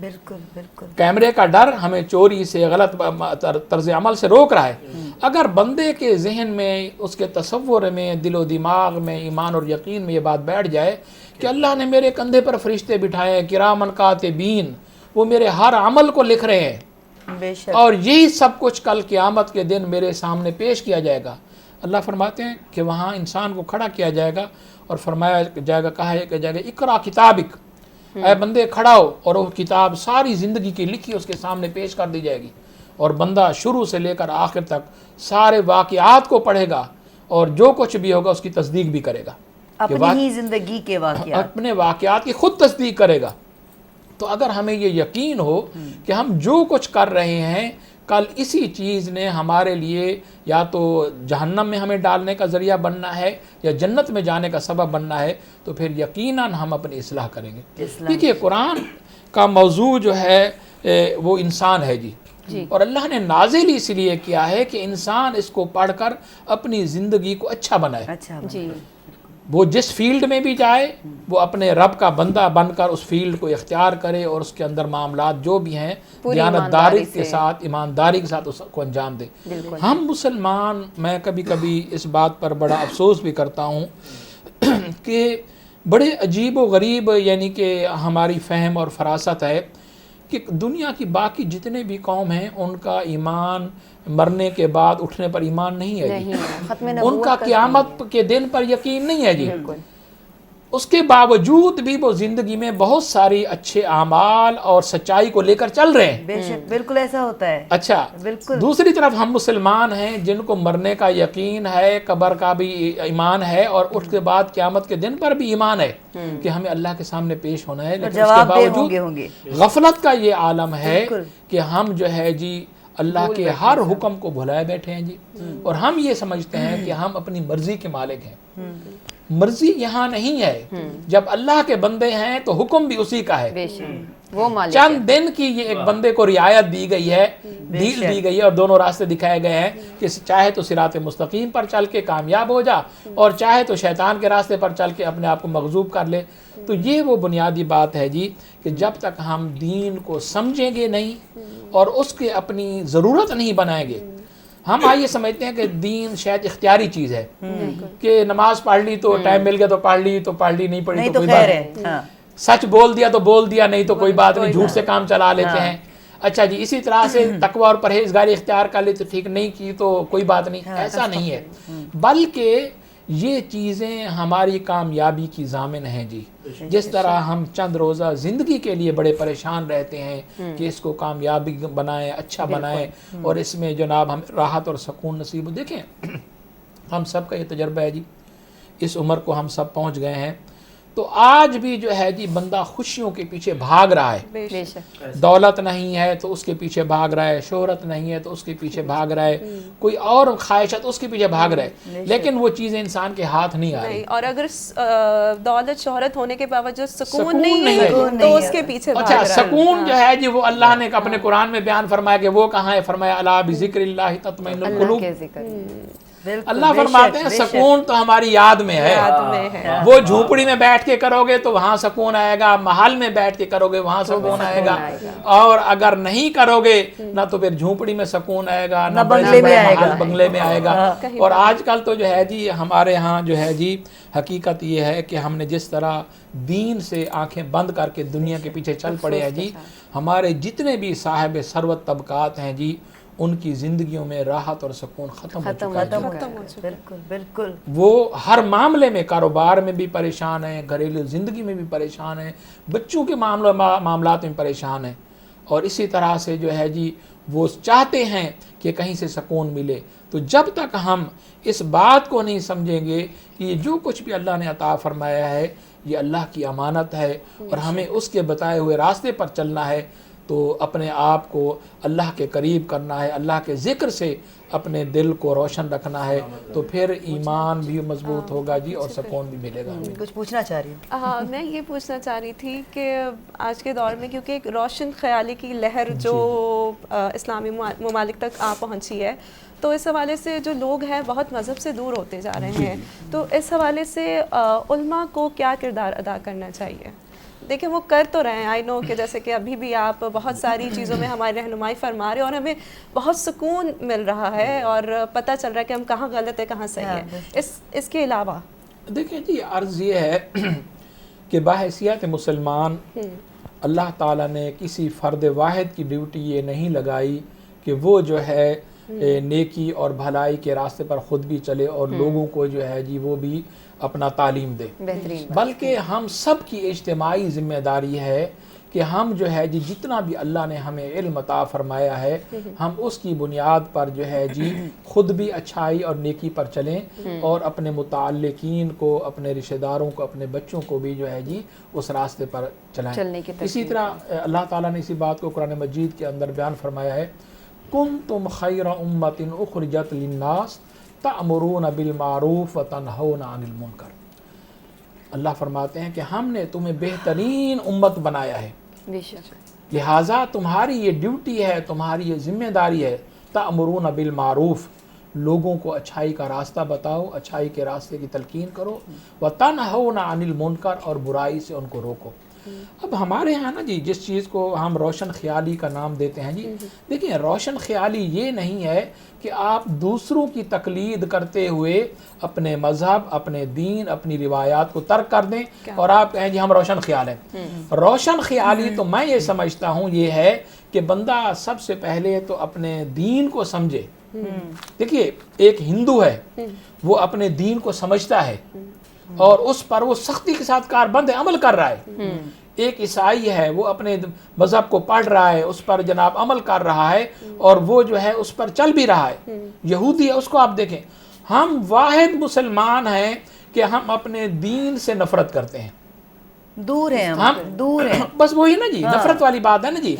بالکل بالکل. کیمرے کا ڈر ہمیں چوری سے، غلط طرز عمل سے روک رہا ہے. اگر بندے کے ذہن میں، اس کے تصور میں، دل و دماغ میں، ایمان اور یقین میں یہ بات بیٹھ جائے کہ اللہ نے میرے کندھے پر فرشتے بٹھائے ہیں کرامن کاتبین، وہ میرے ہر عمل کو لکھ رہے ہیں، بے شک. اور یہی سب کچھ کل قیامت کے دن میرے سامنے پیش کیا جائے گا. اللہ فرماتے ہیں کہ وہاں انسان کو کھڑا کیا جائے گا اور فرمایا جائے گا، کہا جائے گا اقرا کتابک، اے بندے کھڑا ہو، اور وہ کتاب ساری زندگی کی لکھی اس کے سامنے پیش کر دی جائے گی، اور بندہ شروع سے لے کر آخر تک سارے واقعات کو پڑھے گا اور جو کچھ بھی ہوگا اس کی تصدیق بھی کرے گا. اپنی ہی زندگی کے واقعات، اپنے واقعات کی خود تصدیق کرے گا. تو اگر ہمیں یہ یقین ہو کہ ہم جو کچھ کر رہے ہیں کل اسی چیز نے ہمارے لیے یا تو جہنم میں ہمیں ڈالنے کا ذریعہ بننا ہے یا جنت میں جانے کا سبب بننا ہے، تو پھر یقیناً ہم اپنی اصلاح کریں گے. دیکھیے قرآن کا موضوع جو ہے وہ انسان ہے جی، اور اللہ نے نازل اس لیے کیا ہے کہ انسان اس کو پڑھ کر اپنی زندگی کو اچھا بنائے. اچھا جی وہ جس فیلڈ میں بھی جائے وہ اپنے رب کا بندہ بن کر اس فیلڈ کو اختیار کرے اور اس کے اندر معاملات جو بھی ہیں دیانتداری کے ساتھ، ایمانداری کے ساتھ اس کو انجام دے. ہم مسلمان، میں کبھی کبھی اس بات پر بڑا افسوس بھی کرتا ہوں کہ بڑے عجیب و غریب یعنی کہ ہماری فہم اور فراست ہے کہ دنیا کی باقی جتنے بھی قوم ہیں ان کا ایمان مرنے کے بعد اٹھنے پر ایمان نہیں ہے جی. ان کا قیامت کے دن پر یقین نہیں ہے جی. اس کے باوجود بھی وہ زندگی میں بہت ساری اچھے اعمال اور سچائی کو لے کر چل رہے ہیں. بے شک بالکل ایسا ہوتا ہے. اچھا بالکل. دوسری طرف ہم مسلمان ہیں جن کو مرنے کا یقین ہے، قبر کا بھی ایمان ہے، اور اس کے بعد قیامت کے دن پر بھی ایمان ہے کہ ہمیں اللہ کے سامنے پیش ہونا ہے، لیکن اس کے باوجود غفلت کا یہ عالم ہے کہ ہم جو ہے جی اللہ کے ہر حکم کو بھلائے بیٹھے ہیں جی، اور ہم یہ سمجھتے ہیں کہ ہم اپنی مرضی کے مالک ہیں. مرضی یہاں نہیں ہے. جب اللہ کے بندے ہیں تو حکم بھی اسی کا ہے. وہ مالک چند دن کی یہ ایک بندے کو رعایت دی گئی ہے، ڈھیل دی گئی ہے، اور دونوں راستے دکھائے گئے ہیں کہ چاہے تو صراط مستقیم پر چل کے کامیاب ہو جا، اور چاہے تو شیطان کے راستے پر چل کے اپنے آپ کو مغضوب کر لے. تو یہ وہ بنیادی بات ہے جی کہ جب تک ہم دین کو سمجھیں گے نہیں اور اس کے اپنی ضرورت نہیں بنائیں گے، ہم آئیے سمجھتے ہیں کہ دین شاید اختیاری چیز ہے کہ نماز پڑھ لی تو ٹائم مل گیا تو پڑھ لی، تو پڑھ لی نہیں پڑھی تو کوئی بات نہیں، سچ بول دیا تو بول دیا، نہیں تو کوئی بات نہیں، جھوٹ سے کام چلا لیتے ہیں. اچھا جی اسی طرح سے تقوی اور پرہیزگاری اختیار کر لی تو ٹھیک، نہیں کی تو کوئی بات نہیں. ایسا نہیں ہے، بلکہ یہ چیزیں ہماری کامیابی کی ضامن ہیں جی. جس طرح ہم چند روزہ زندگی کے لیے بڑے پریشان رہتے ہیں کہ اس کو کامیابی بنائیں، اچھا بنائیں، اور اس میں جناب ہم راحت اور سکون نصیب ہو. دیکھیں ہم سب کا یہ تجربہ ہے جی، اس عمر کو ہم سب پہنچ گئے ہیں، تو آج بھی جو ہے جی بندہ خوشیوں کے پیچھے بھاگ رہا ہے. دولت نہیں ہے تو اس کے پیچھے بھاگ رہا ہے، شہرت نہیں ہے تو اس کے پیچھے بھاگ رہا ہے، کوئی اور خواہشات اس کے پیچھے بھاگ رہا ہے، لیکن وہ چیزیں انسان کے ہاتھ نہیں آ رہی. اور اگر دولت شہرت ہونے کے باوجود سکون نہیں ہے تو اس کے پیچھے بھاگ رہا ہے. اچھا سکون جو ہے جی وہ اللہ نے اپنے قرآن میں بیان فرمایا کہ وہ کہاں ہے، فرمایا الا بذکر اللہ تطمئن القلوب. اللہ فرماتے ہیں سکون تو ہماری یاد میں ہے. وہ جھونپڑی میں بیٹھ کے کرو گے تو وہاں سکون آئے گا، محل میں بیٹھ کے کرو گے وہاں سکون آئے گا، اور اگر نہیں کرو گے نہ تو پھر جھونپڑی میں سکون آئے گا، نہ بنگلے میں آئے گا، بنگلے میں آئے گا. اور آج کل تو جو ہے جی ہمارے ہاں جو ہے جی حقیقت یہ ہے کہ ہم نے جس طرح دین سے آنکھیں بند کر کے دنیا کے پیچھے چل پڑے ہیں جی، ہمارے جتنے بھی صاحب ثروت طبقات ہیں جی ان کی زندگیوں میں راحت اور سکون ختم ہو چکا ہے. بالکل بالکل. وہ ہر معاملے میں، کاروبار میں بھی پریشان ہیں، گھریلو زندگی میں بھی پریشان ہیں، بچوں کے معاملات میں پریشان ہیں، اور اسی طرح سے جو ہے جی وہ چاہتے ہیں کہ کہیں سے سکون ملے. تو جب تک ہم اس بات کو نہیں سمجھیں گے کہ یہ جو کچھ بھی اللہ نے عطا فرمایا ہے یہ اللہ کی امانت ہے اور ہمیں اس کے بتائے ہوئے راستے پر چلنا ہے، تو اپنے آپ کو اللہ کے قریب کرنا ہے، اللہ کے ذکر سے اپنے دل کو روشن رکھنا ہے، تو پھر ایمان بھی مضبوط ہوگا جی اور سکون بھی ملے گا. کچھ پوچھنا چاہ رہی ہوں. ہاں میں یہ پوچھنا چاہ رہی تھی کہ آج کے دور میں کیونکہ ایک روشن خیالی کی لہر جو اسلامی ممالک تک آ پہنچی ہے، تو اس حوالے سے جو لوگ ہیں بہت مذہب سے دور ہوتے جا رہے ہیں، تو اس حوالے سے علماء کو کیا کردار ادا کرنا چاہیے؟ دیکھیں وہ کر تو رہے ہیں. آئی نو کہ جیسے کہ ابھی بھی آپ بہت ساری چیزوں میں ہماری رہنمائی فرما رہے ہیں اور ہمیں بہت سکون مل رہا ہے اور پتہ چل رہا ہے کہ ہم کہاں غلط ہے کہاں صحیح ہے. اس کے علاوہ دیکھیں جی عرض یہ ہے کہ بحیثیت مسلمان اللہ تعالیٰ نے کسی فرد واحد کی ڈیوٹی یہ نہیں لگائی کہ وہ جو ہے نیکی اور بھلائی کے راستے پر خود بھی چلے اور لوگوں کو جو ہے جی وہ بھی اپنا تعلیم دے, بلکہ ہم سب کی اجتماعی ذمہ داری ہے کہ ہم جو ہے جی جتنا بھی اللہ نے ہمیں علم عطا فرمایا ہے ہم اس کی بنیاد پر جو ہے جی خود بھی اچھائی اور نیکی پر چلیں اور اپنے متعلقین کو, اپنے رشتہ داروں کو, اپنے بچوں کو بھی جو ہے جی اس راستے پر چلائیں. اسی طرح اللہ تعالیٰ نے اسی بات کو قرآن مجید کے اندر بیان فرمایا ہے, کنتم خیر امۃ اخرجت للناس تأمرون بالمعروف وتنہون عن المنکر. اللہ فرماتے ہیں کہ ہم نے تمہیں بہترین امت بنایا ہے, لہٰذا تمہاری یہ ڈیوٹی ہے, تمہاری یہ ذمہ داری ہے, تأمرون بالمعروف, لوگوں کو اچھائی کا راستہ بتاؤ, اچھائی کے راستے کی تلقین کرو, وتنہون عن المنکر, اور برائی سے ان کو روکو. اب ہمارے ہاں نا جی جس چیز کو ہم روشن خیالی کا نام دیتے ہیں جی, دیکھیں روشن خیالی یہ نہیں ہے کہ آپ دوسروں کی تقلید کرتے ہوئے اپنے مذہب, اپنے دین, اپنی روایات کو ترک کر دیں اور آپ کہیں جی ہم روشن خیال ہیں. روشن خیالی تو میں یہ سمجھتا ہوں یہ ہے کہ بندہ سب سے پہلے تو اپنے دین کو سمجھے. دیکھیے ایک ہندو ہے وہ اپنے دین کو سمجھتا ہے اور اس پر وہ سختی کے ساتھ کاربند عمل کر رہا ہے. ایک عیسائی ہے وہ اپنے مذہب کو پڑھ رہا ہے, اس پر جناب عمل کر رہا ہے اور وہ جو ہے اس پر چل بھی رہا ہے. یہودی ہے, اس کو آپ دیکھیں. ہم واحد مسلمان ہیں کہ ہم اپنے دین سے نفرت کرتے ہیں, دور ہیں ہم دور ہیں. بس وہی نا جی نفرت والی بات ہے نا جی.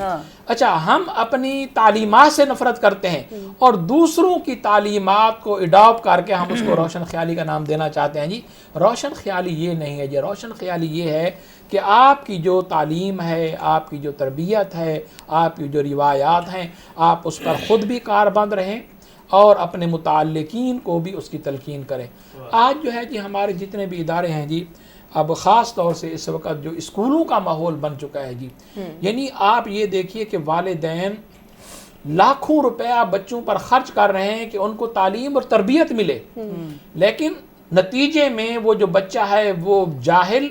اچھا ہم اپنی تعلیمات سے نفرت کرتے ہیں اور دوسروں کی تعلیمات کو اڈاپٹ کر کے ہم اس کو روشن خیالی کا نام دینا چاہتے ہیں جی. روشن خیالی یہ نہیں ہے جی. روشن خیالی یہ ہے کہ آپ کی جو تعلیم ہے, آپ کی جو تربیت ہے, آپ کی جو روایات ہیں, آپ اس پر خود بھی کاربند رہیں اور اپنے متعلقین کو بھی اس کی تلقین کریں. آج جو ہے جی ہمارے جتنے بھی ادارے ہیں جی, اب خاص طور سے اس وقت جو اسکولوں کا ماحول بن چکا ہے جی, یعنی آپ یہ دیکھیے کہ والدین لاکھوں روپیہ بچوں پر خرچ کر رہے ہیں کہ ان کو تعلیم اور تربیت ملے, لیکن نتیجے میں وہ جو بچہ ہے وہ جاہل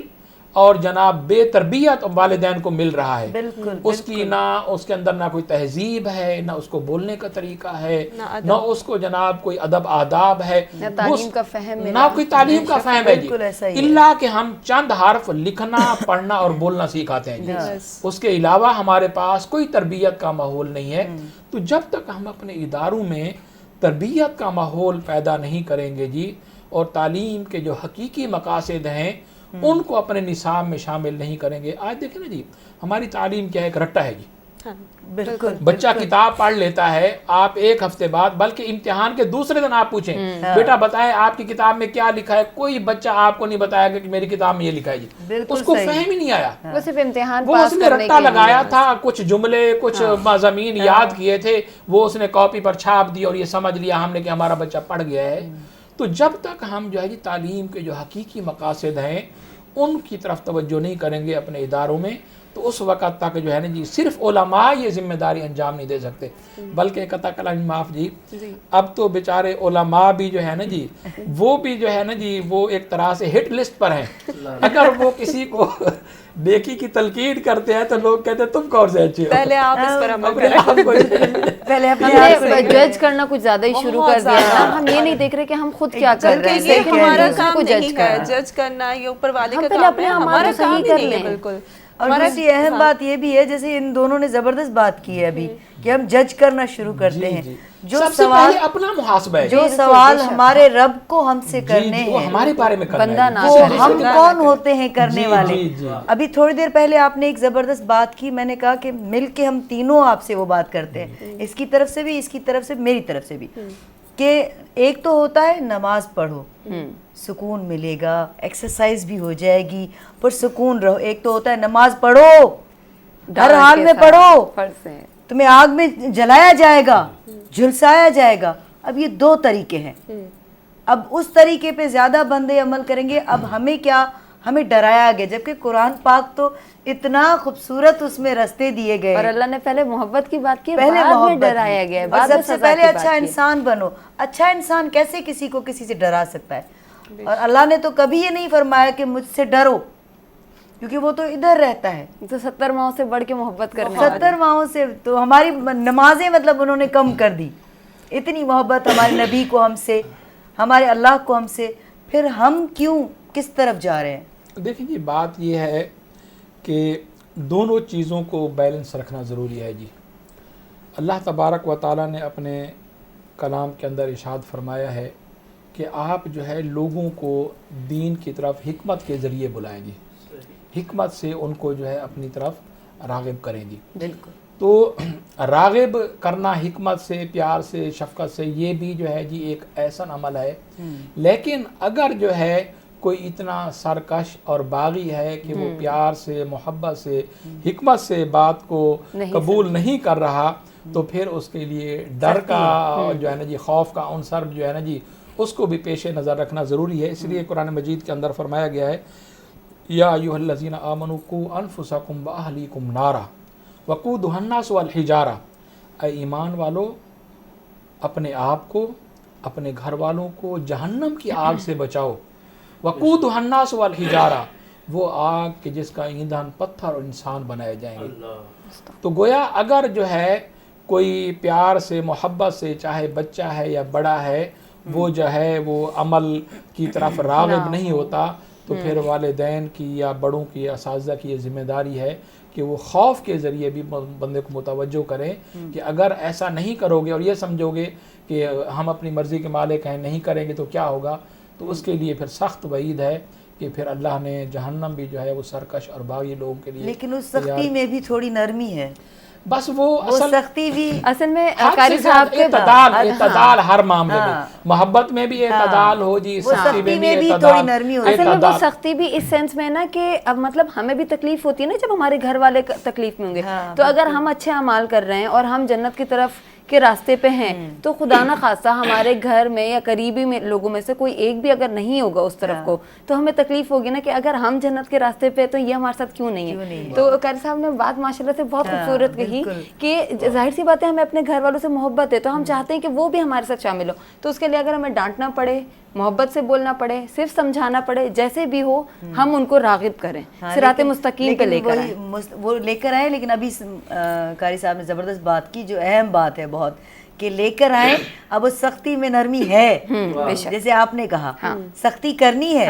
اور جناب بے تربیت والدین کو مل رہا ہے. اس کی نہ اس کے اندر نہ کوئی تہذیب ہے, نہ اس کو بولنے کا طریقہ ہے, نہ اس کو جناب کوئی ادب آداب ہے, نہ تعلیم کا فہم, نہ کوئی تعلیم کا فہم ہے جی. اللہ کہ ہم چند حرف لکھنا, پڑھنا اور بولنا سکھاتے ہیں جی. اس کے علاوہ ہمارے پاس کوئی تربیت کا ماحول نہیں ہے. تو جب تک ہم اپنے اداروں میں تربیت کا ماحول پیدا نہیں کریں گے جی, اور تعلیم کے جو حقیقی مقاصد ہیں ان کو اپنے نصاب میں شامل نہیں کریں گے. آج دیکھیں نا جی ہماری تعلیم کیا ہے, ایک رٹا ہے جی. بالکل بچہ کتاب پڑھ لیتا ہے, آپ ایک ہفتے بعد بلکہ امتحان کے دوسرے دن آپ پوچھیں بیٹا بتائیں آپ کی کتاب میں کیا لکھا ہے, کوئی بچہ آپ کو نہیں بتایا کہ میری کتاب میں یہ لکھا ہے جی. اس کو فہم ہی نہیں آیا, وہ صرف امتحان وہ اس نے رٹا لگایا تھا, کچھ جملے کچھ مضامین یاد کیے تھے, وہ اس نے کاپی پر چھاپ دی اور یہ سمجھ لیا ہم نے کہ ہمارا بچہ پڑھ گیا ہے. تو جب تک ہم جو ہے جی تعلیم کے جو حقیقی مقاصد ہیں ان کی طرف توجہ نہیں کریں گے اپنے اداروں میں, تو اس وقت تک جو ہے نا جی صرف علماء یہ ذمہ داری انجام نہیں دے سکتے, بلکہ قطع کلام معاف جی اب تو بیچارے علماء بھی جو ہے نا جی وہ بھی جو ہے نا جی وہ ایک طرح سے ہٹ لسٹ پر ہیں. اگر وہ کسی کو نیکی کی تلقین کرتے ہیں تو لوگ کہتے ہیں تم کون سے اچھے ہو, پہلے آپ اس پر عمل کریں. پہلے ہم نے جج کرنا کچھ زیادہ ہی شروع کر دیا نا. ہم یہ نہیں دیکھ رہے کہ ہم خود کیا کر رہے ہیں, یہ ہمارا کام نہیں ہے جج کرنا, یہ اوپر والے کا کام ہے, ہمارا کام ہی نہیں ہے. بالکل. اور دوسری اہم بات یہ بھی ہے جیسے ان دونوں نے زبردست بات کی ہے ابھی کہ ہم جج کرنا شروع کرتے ہیں. جو سوال اپنا محاسبہ ہے, جو سوال ہمارے رب کو ہم سے کرنے ہیں, ہمارے بارے میں بندہ وہ ہم کون ہوتے ہیں کرنے والے. ابھی تھوڑی دیر پہلے آپ نے ایک زبردست بات کی, میں نے کہا کہ مل کے ہم تینوں آپ سے وہ بات کرتے ہیں, اس کی طرف سے بھی, اس کی طرف سے, میری طرف سے بھی, کہ ایک تو ہوتا ہے نماز پڑھو سکون ملے گا, ایکسرسائز بھی ہو جائے گی, پر سکون رہو. ایک تو ہوتا ہے نماز پڑھو, ہر حال میں پڑھو, تمہیں آگ میں جلایا جائے گا, جھلسایا جائے گا. اب یہ دو طریقے ہیں. اب اس طریقے پہ زیادہ بندے عمل کریں گے. اب ہمیں کیا, ہمیں ڈرایا گیا, جبکہ قرآن پاک تو اتنا خوبصورت اس میں رستے دیے گئے. اور اللہ نے پہلے محبت کی بات کی, پہلے بعد میں محبت ڈرایا گیا, اور بعد میں سب سے سزا پہلے کی بات اچھا کی. انسان بنو. اچھا انسان کیسے کسی کو کسی سے ڈرا سکتا ہے؟ اور اللہ نے تو کبھی یہ نہیں فرمایا کہ مجھ سے ڈرو, کیونکہ وہ تو ادھر رہتا ہے. تو 70 ماہوں سے بڑھ کے محبت کرنے والا. 70 ماہوں سے تو ہماری نمازیں مطلب انہوں نے کم کر دی. اتنی محبت ہمارے نبی کو ہم سے, ہمارے اللہ کو ہم سے, پھر ہم کیوں کس طرف جا رہے ہیں؟ دیکھیں جی, بات یہ ہے کہ دونوں چیزوں کو بیلنس رکھنا ضروری ہے جی. اللہ تبارک و تعالیٰ نے اپنے کلام کے اندر ارشاد فرمایا ہے کہ آپ جو ہے لوگوں کو دین کی طرف حکمت کے ذریعے بلائیں جی, حکمت سے ان کو جو ہے اپنی طرف راغب کریں جی. بالکل. تو راغب کرنا حکمت سے, پیار سے, شفقت سے, یہ بھی جو ہے جی ایک ایسا عمل ہے. لیکن اگر جو ہے کوئی اتنا سرکش اور باغی ہے کہ وہ پیار سے, محبت سے, حکمت سے بات کو قبول نہیں کر رہا, تو پھر اس کے لیے ڈر کا جو ہے نا جی, خوف کا عنصر جو ہے نا جی, اس کو بھی پیش نظر رکھنا ضروری ہے. اس لیے قرآن مجید کے اندر فرمایا گیا ہے, یا ایھا الذین آمنوا قوا انفسکم واہلیکم نارا وقودھا الناس والحجارہ. اے ایمان والو, اپنے آپ کو, اپنے گھر والوں کو جہنم کی آگ سے بچاؤ. وقودھا الناس والحجارہ, وہ آگ کہ جس کا ایندھن پتھر اور انسان بنائے جائیں گے. تو گویا اگر جو ہے کوئی پیار سے, محبت سے, چاہے بچہ ہے یا بڑا ہے, وہ جو ہے وہ عمل کی طرف راغب نہیں ہوتا, تو پھر والدین کی یا بڑوں کی یا اساتذہ کی یہ ذمہ داری ہے کہ وہ خوف کے ذریعے بھی بندے کو متوجہ کریں کہ اگر ایسا نہیں کرو گے اور یہ سمجھو گے کہ ہم اپنی مرضی کے مالک ہیں, نہیں کریں گے تو کیا ہوگا, تو اس کے لیے پھر سخت وعید ہے کہ پھر اللہ نے جہنم بھی جو ہے وہ سرکش اور باغی لوگوں کے لیے. لیکن اس سختی میں بھی تھوڑی نرمی ہے, بس وہ سختی بھی اصل میں حد قاری سے صاحب کے اعتدال ہر معاملے میں, محبت میں بھی اعتدال ہو جی, سختی میں بھی تھوڑی نرمی ہو. اصل میں وہ سختی بھی اس سینس میں نا کہ اب مطلب ہمیں بھی تکلیف ہوتی ہے نا جب ہمارے گھر والے تکلیف میں ہوں گے, تو اگر ہم اچھے اعمال کر رہے ہیں اور ہم جنت کی طرف کے راستے پہ ہیں, تو خدا نہ خواستہ ہمارے گھر میں یا قریبی میں لوگوں میں سے کوئی ایک بھی اگر نہیں ہوگا اس طرف کو, تو ہمیں تکلیف ہوگی نا کہ اگر ہم جنت کے راستے پہ تو یہ ہمارے ساتھ کیوں نہیں ہے. تو قاری صاحب نے بات ماشاءاللہ سے بہت خوبصورت کہی کہ ظاہر سی بات ہے ہمیں اپنے گھر والوں سے محبت ہے, تو ہم چاہتے ہیں کہ وہ بھی ہمارے ساتھ شامل ہو. تو اس کے لیے اگر ہمیں ڈانٹنا پڑے, محبت سے بولنا پڑے, صرف سمجھانا پڑے, جیسے بھی ہو ہم ان کو راغب کریں, صراط مستقیم پہ لے کر آئیں. وہ لے کر آئیں. لیکن ابھی قاری صاحب نے زبردست بات کی, جو اہم بات ہے بہت, کہ لے کر آئیں. اب اس سختی میں نرمی ہے, جیسے آپ نے کہا سختی کرنی ہے,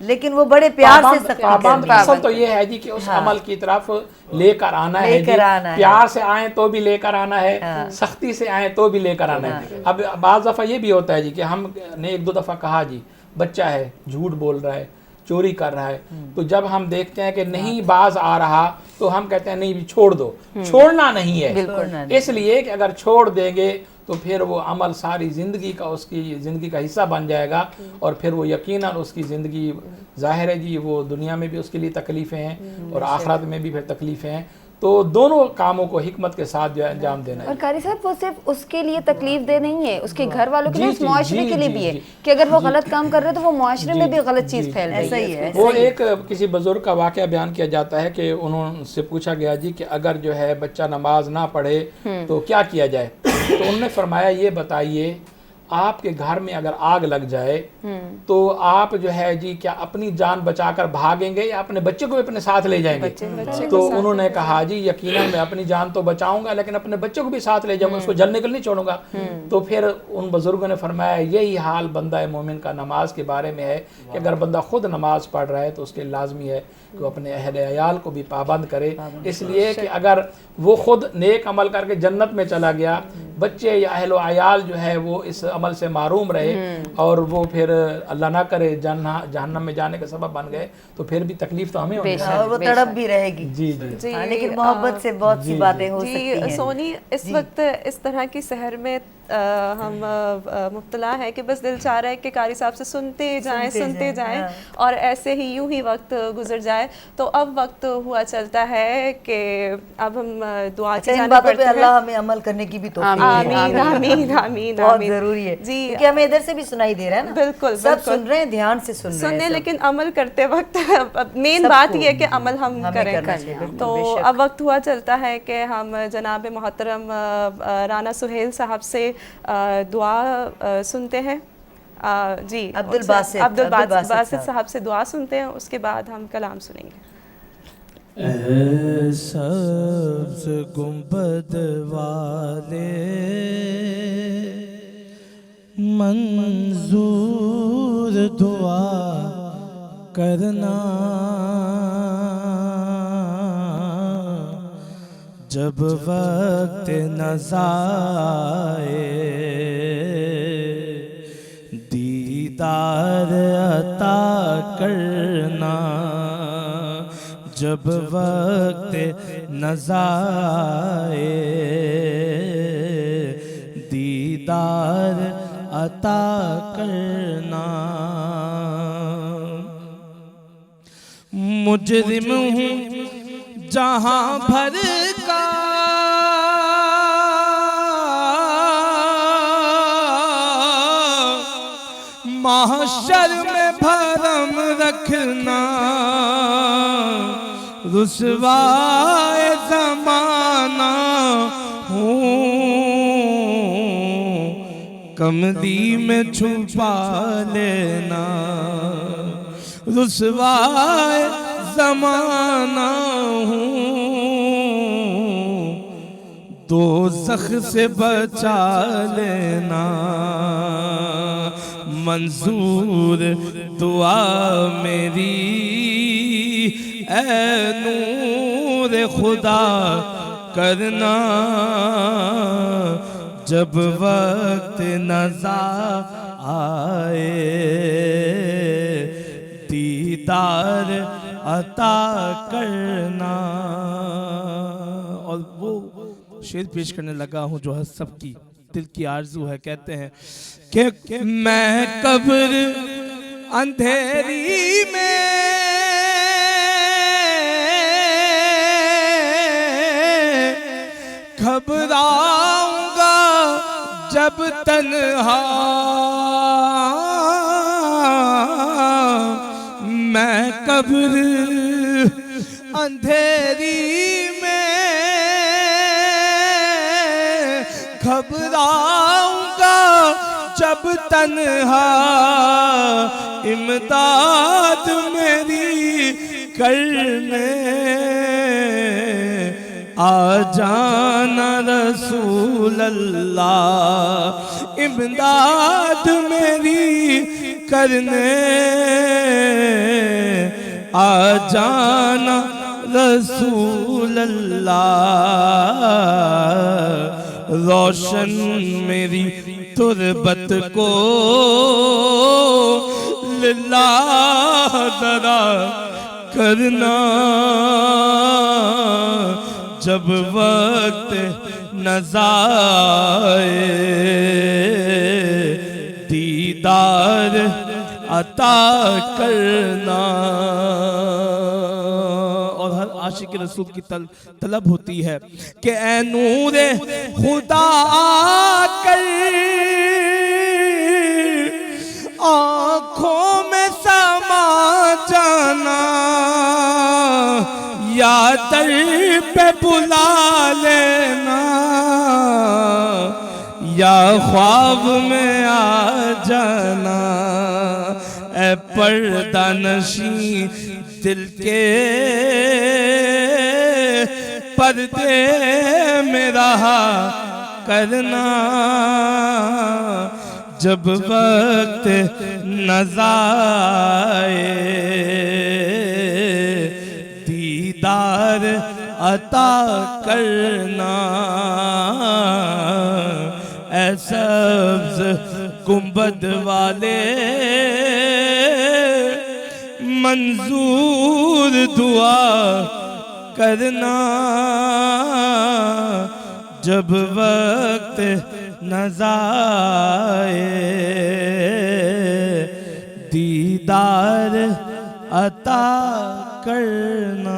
لیکن وہ بڑے پیار سے سختی کرنی ہے. اصل تو یہ ہے جی کہ اس عمل کی طرف لے کر آنا ہے جی, پیار سے آئیں تو بھی لے کر آنا ہے, سختی سے آئیں تو بھی لے کر آنا ہے. اب بعض دفعہ یہ بھی ہوتا ہے جی کہ ہم نے ایک دو دفعہ کہا جی بچہ ہے, جھوٹ بول رہا ہے, چوری کر رہا ہے, تو جب ہم دیکھتے ہیں کہ نہیں باز آ رہا, تو ہم کہتے ہیں نہیں چھوڑ دو. چھوڑنا نہیں ہے, اس لیے کہ اگر چھوڑ دیں گے تو پھر وہ عمل ساری زندگی کا, اس کی زندگی کا حصہ بن جائے گا, اور پھر وہ یقیناً اس کی زندگی, ظاہر ہے جی وہ دنیا میں بھی اس کے لیے تکلیفیں ہیں اور آخرت میں بھی پھر تکلیفیں ہیں. تو دونوں کاموں کو حکمت کے ساتھ جو ہے انجام دینا ہے. اور قاری صاحب وہ صرف اس کے لیے تکلیف دہ نہیں ہے, اس کے گھر والوں کے لیے, اس معاشرے کے لیے بھی ہے کہ اگر وہ غلط کام کر رہے تو وہ معاشرے میں بھی غلط چیز پھیل رہی ہے. وہ ایک کسی بزرگ کا واقعہ بیان کیا جاتا ہے کہ انہوں سے پوچھا گیا جی کہ اگر جو ہے بچہ نماز نہ پڑھے تو کیا کیا جائے, تو انہوں نے فرمایا یہ بتائیے, آپ کے گھر میں اگر آگ لگ جائے تو آپ جو ہے جی کیا اپنی جان بچا کر بھاگیں گے یا اپنے بچے کو بھی اپنے ساتھ لے جائیں گے؟ تو انہوں نے کہا جی یقیناً میں اپنی جان تو بچاؤں گا لیکن اپنے بچے کو بھی ساتھ لے جاؤں گا, اس کو جلنے کے لیے نہیں چھوڑوں گا. تو پھر ان بزرگوں نے فرمایا یہی حال بندہ مومن کا نماز کے بارے میں ہے کہ اگر بندہ خود نماز پڑھ رہا ہے تو اس کے لازمی ہے کہ وہ اپنے اہل عیال کو بھی پابند کرے, اس لیے کہ اگر وہ خود نیک عمل کر کے جنت میں چلا گیا, بچے یا اہل و عیال جو ہے وہ اس عمل سے محروم رہے اور وہ پھر اللہ نہ کرے جہنم میں جانے کا سبب بن گئے, تو پھر بھی تکلیف تو ہمیں ہوگی اور وہ تڑپ بھی رہے گی. جی لیکن محبت سے بہت سی باتیں ہو سکتی ہیں. سونی اس وقت اس طرح کی سحر میں ہم مبتلا ہیں کہ بس دل چاہ رہا ہے کہ قاری صاحب سے سنتے جائیں اور ایسے ہی یوں ہی وقت گزر جائے. تو اب وقت ہوا چلتا ہے کہ اب ہم دعا کی جانب بڑھتے ہیں. اللہ ہمیں عمل کرنے کی بھی توفیق دے. آمین آمین آمین. بہت ضروری ہے جی کیونکہ ہمیں ادھر سے بھی سنائی دے رہا ہے نا. بالکل سب سن رہے ہیں, دھیان سے سن رہے ہیں, لیکن عمل کرتے وقت مین بات یہ ہے کہ عمل ہم کریں. تو اب وقت ہوا چلتا ہے کہ ہم جناب محترم رانا سہیل صاحب سے دعا سنتے ہیں. جی عبد الباسط صاحب سے دعا سنتے ہیں, اس کے بعد ہم کلام سنیں گے. اے سبز گنبد والے منظور دعا کرنا, جب وقت نزائے دیدار عطا کرنا, جب وقت نزائے دیدار عطا کرنا. مجرم ہوں جہاں بھر کا محشر میں بھرم رکھنا, رسوائے زمانہ ہوں کملی میں چھپا لینا, رسوائے زمانہ ہوں دوزخ سے بچا لینا. منظور دعا میری اے نور خدا کرنا, جب وقت نزا آئے دیدار عطا کرنا. اور وہ شعر پیش کرنے لگا ہوں جو ہے سب کی دل کی آرزو ہے. کہتے ہیں کہ میں قبر اندھیری میں گھبراؤں گا جب تنہا, میں قبر اندھیری میں گھبراؤں گا جب تنہا, امداد میری کرنے آ جانا رسول اللہ, امداد میری کرنے آ جانا رسول اللہ. روشن میری تربت کو للہ ذرا کرنا, جب وقت نزائے دیدار عطا کرنا. اور ہر عاشق رسول کی طلب ہوتی ہے کہ اے نور خدا آ کر آنکھوں میں سما جانا, یا در پہ بلا لینا, یا خواب میں آ جانا. اے پردہ نشین دل کے پردے میں رہا کرنا, جب وقت نزا آئے دیدار عطا کرنا. اے سبز گنبد والے منظور دعا کرنا, جب وقت نہ ضائع دیدار عطا کرنا.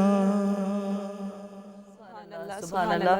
سبحان اللہ.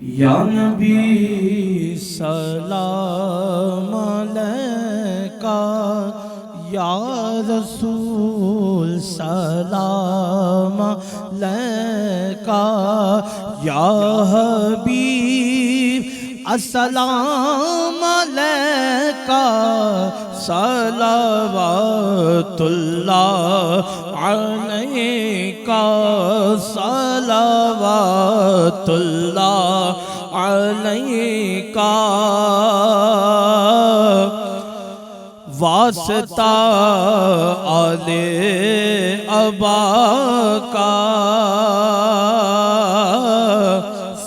یا نبی سلام علیکہ، یا رسول سلام علیکہ، یا حبیب السلام علیکہ، صلوات اللہ علیکہ، صلوات اللہ علیکہ، واسطہ آل ابا کا،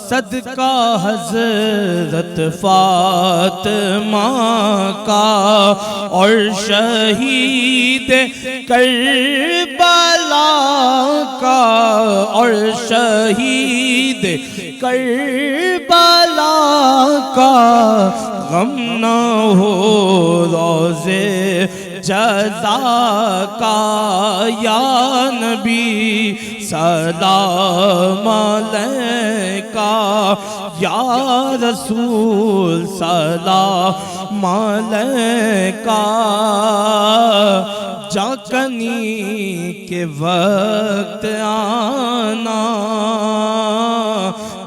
صدقہ حضرت فاطمہ کا، اور شہید کربلا کا، اور شہید کربلا کا، غم نہ ہو روزے جزا کا، یا نبی سلام علیکہ، یا رسول سلام علیکہ، جاکنی کے وقت آنا،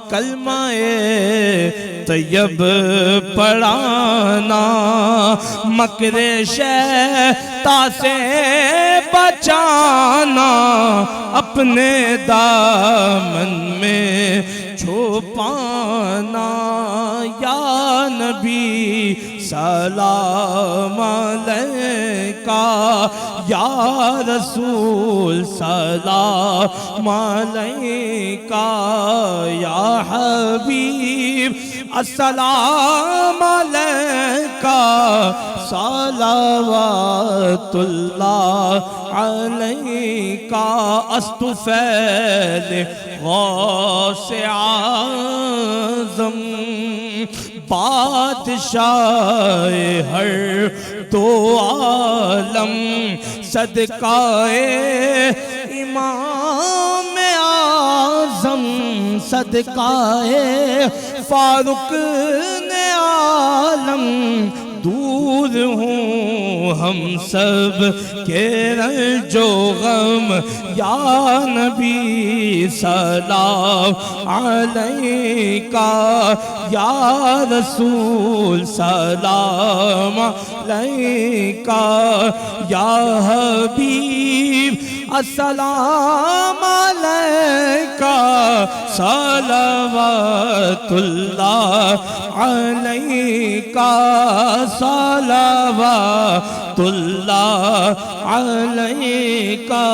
کلمہ طیب پڑھانا، مکر شیطان سے بچانا، اپنے دامن میں چھپانا، یا نبی سلام علیکہ، یا رسول سلام علیکہ، یا حبیب السلام علیکہ، صلوات اللہ علیکہ، استفیل غوث اعظم، بادشاہ ہر دو عالم، صدقہ امام اعظم، صدقہ فاروق نے عالم، دور ہوں ہم سب کے رنج و غم، یا نبی سلام علیکہ، یا رسول سلام علیکہ، یا حبیب السلام علیکہ، صلوات اللہ علیکہ، صلوات اللہ علیکہ،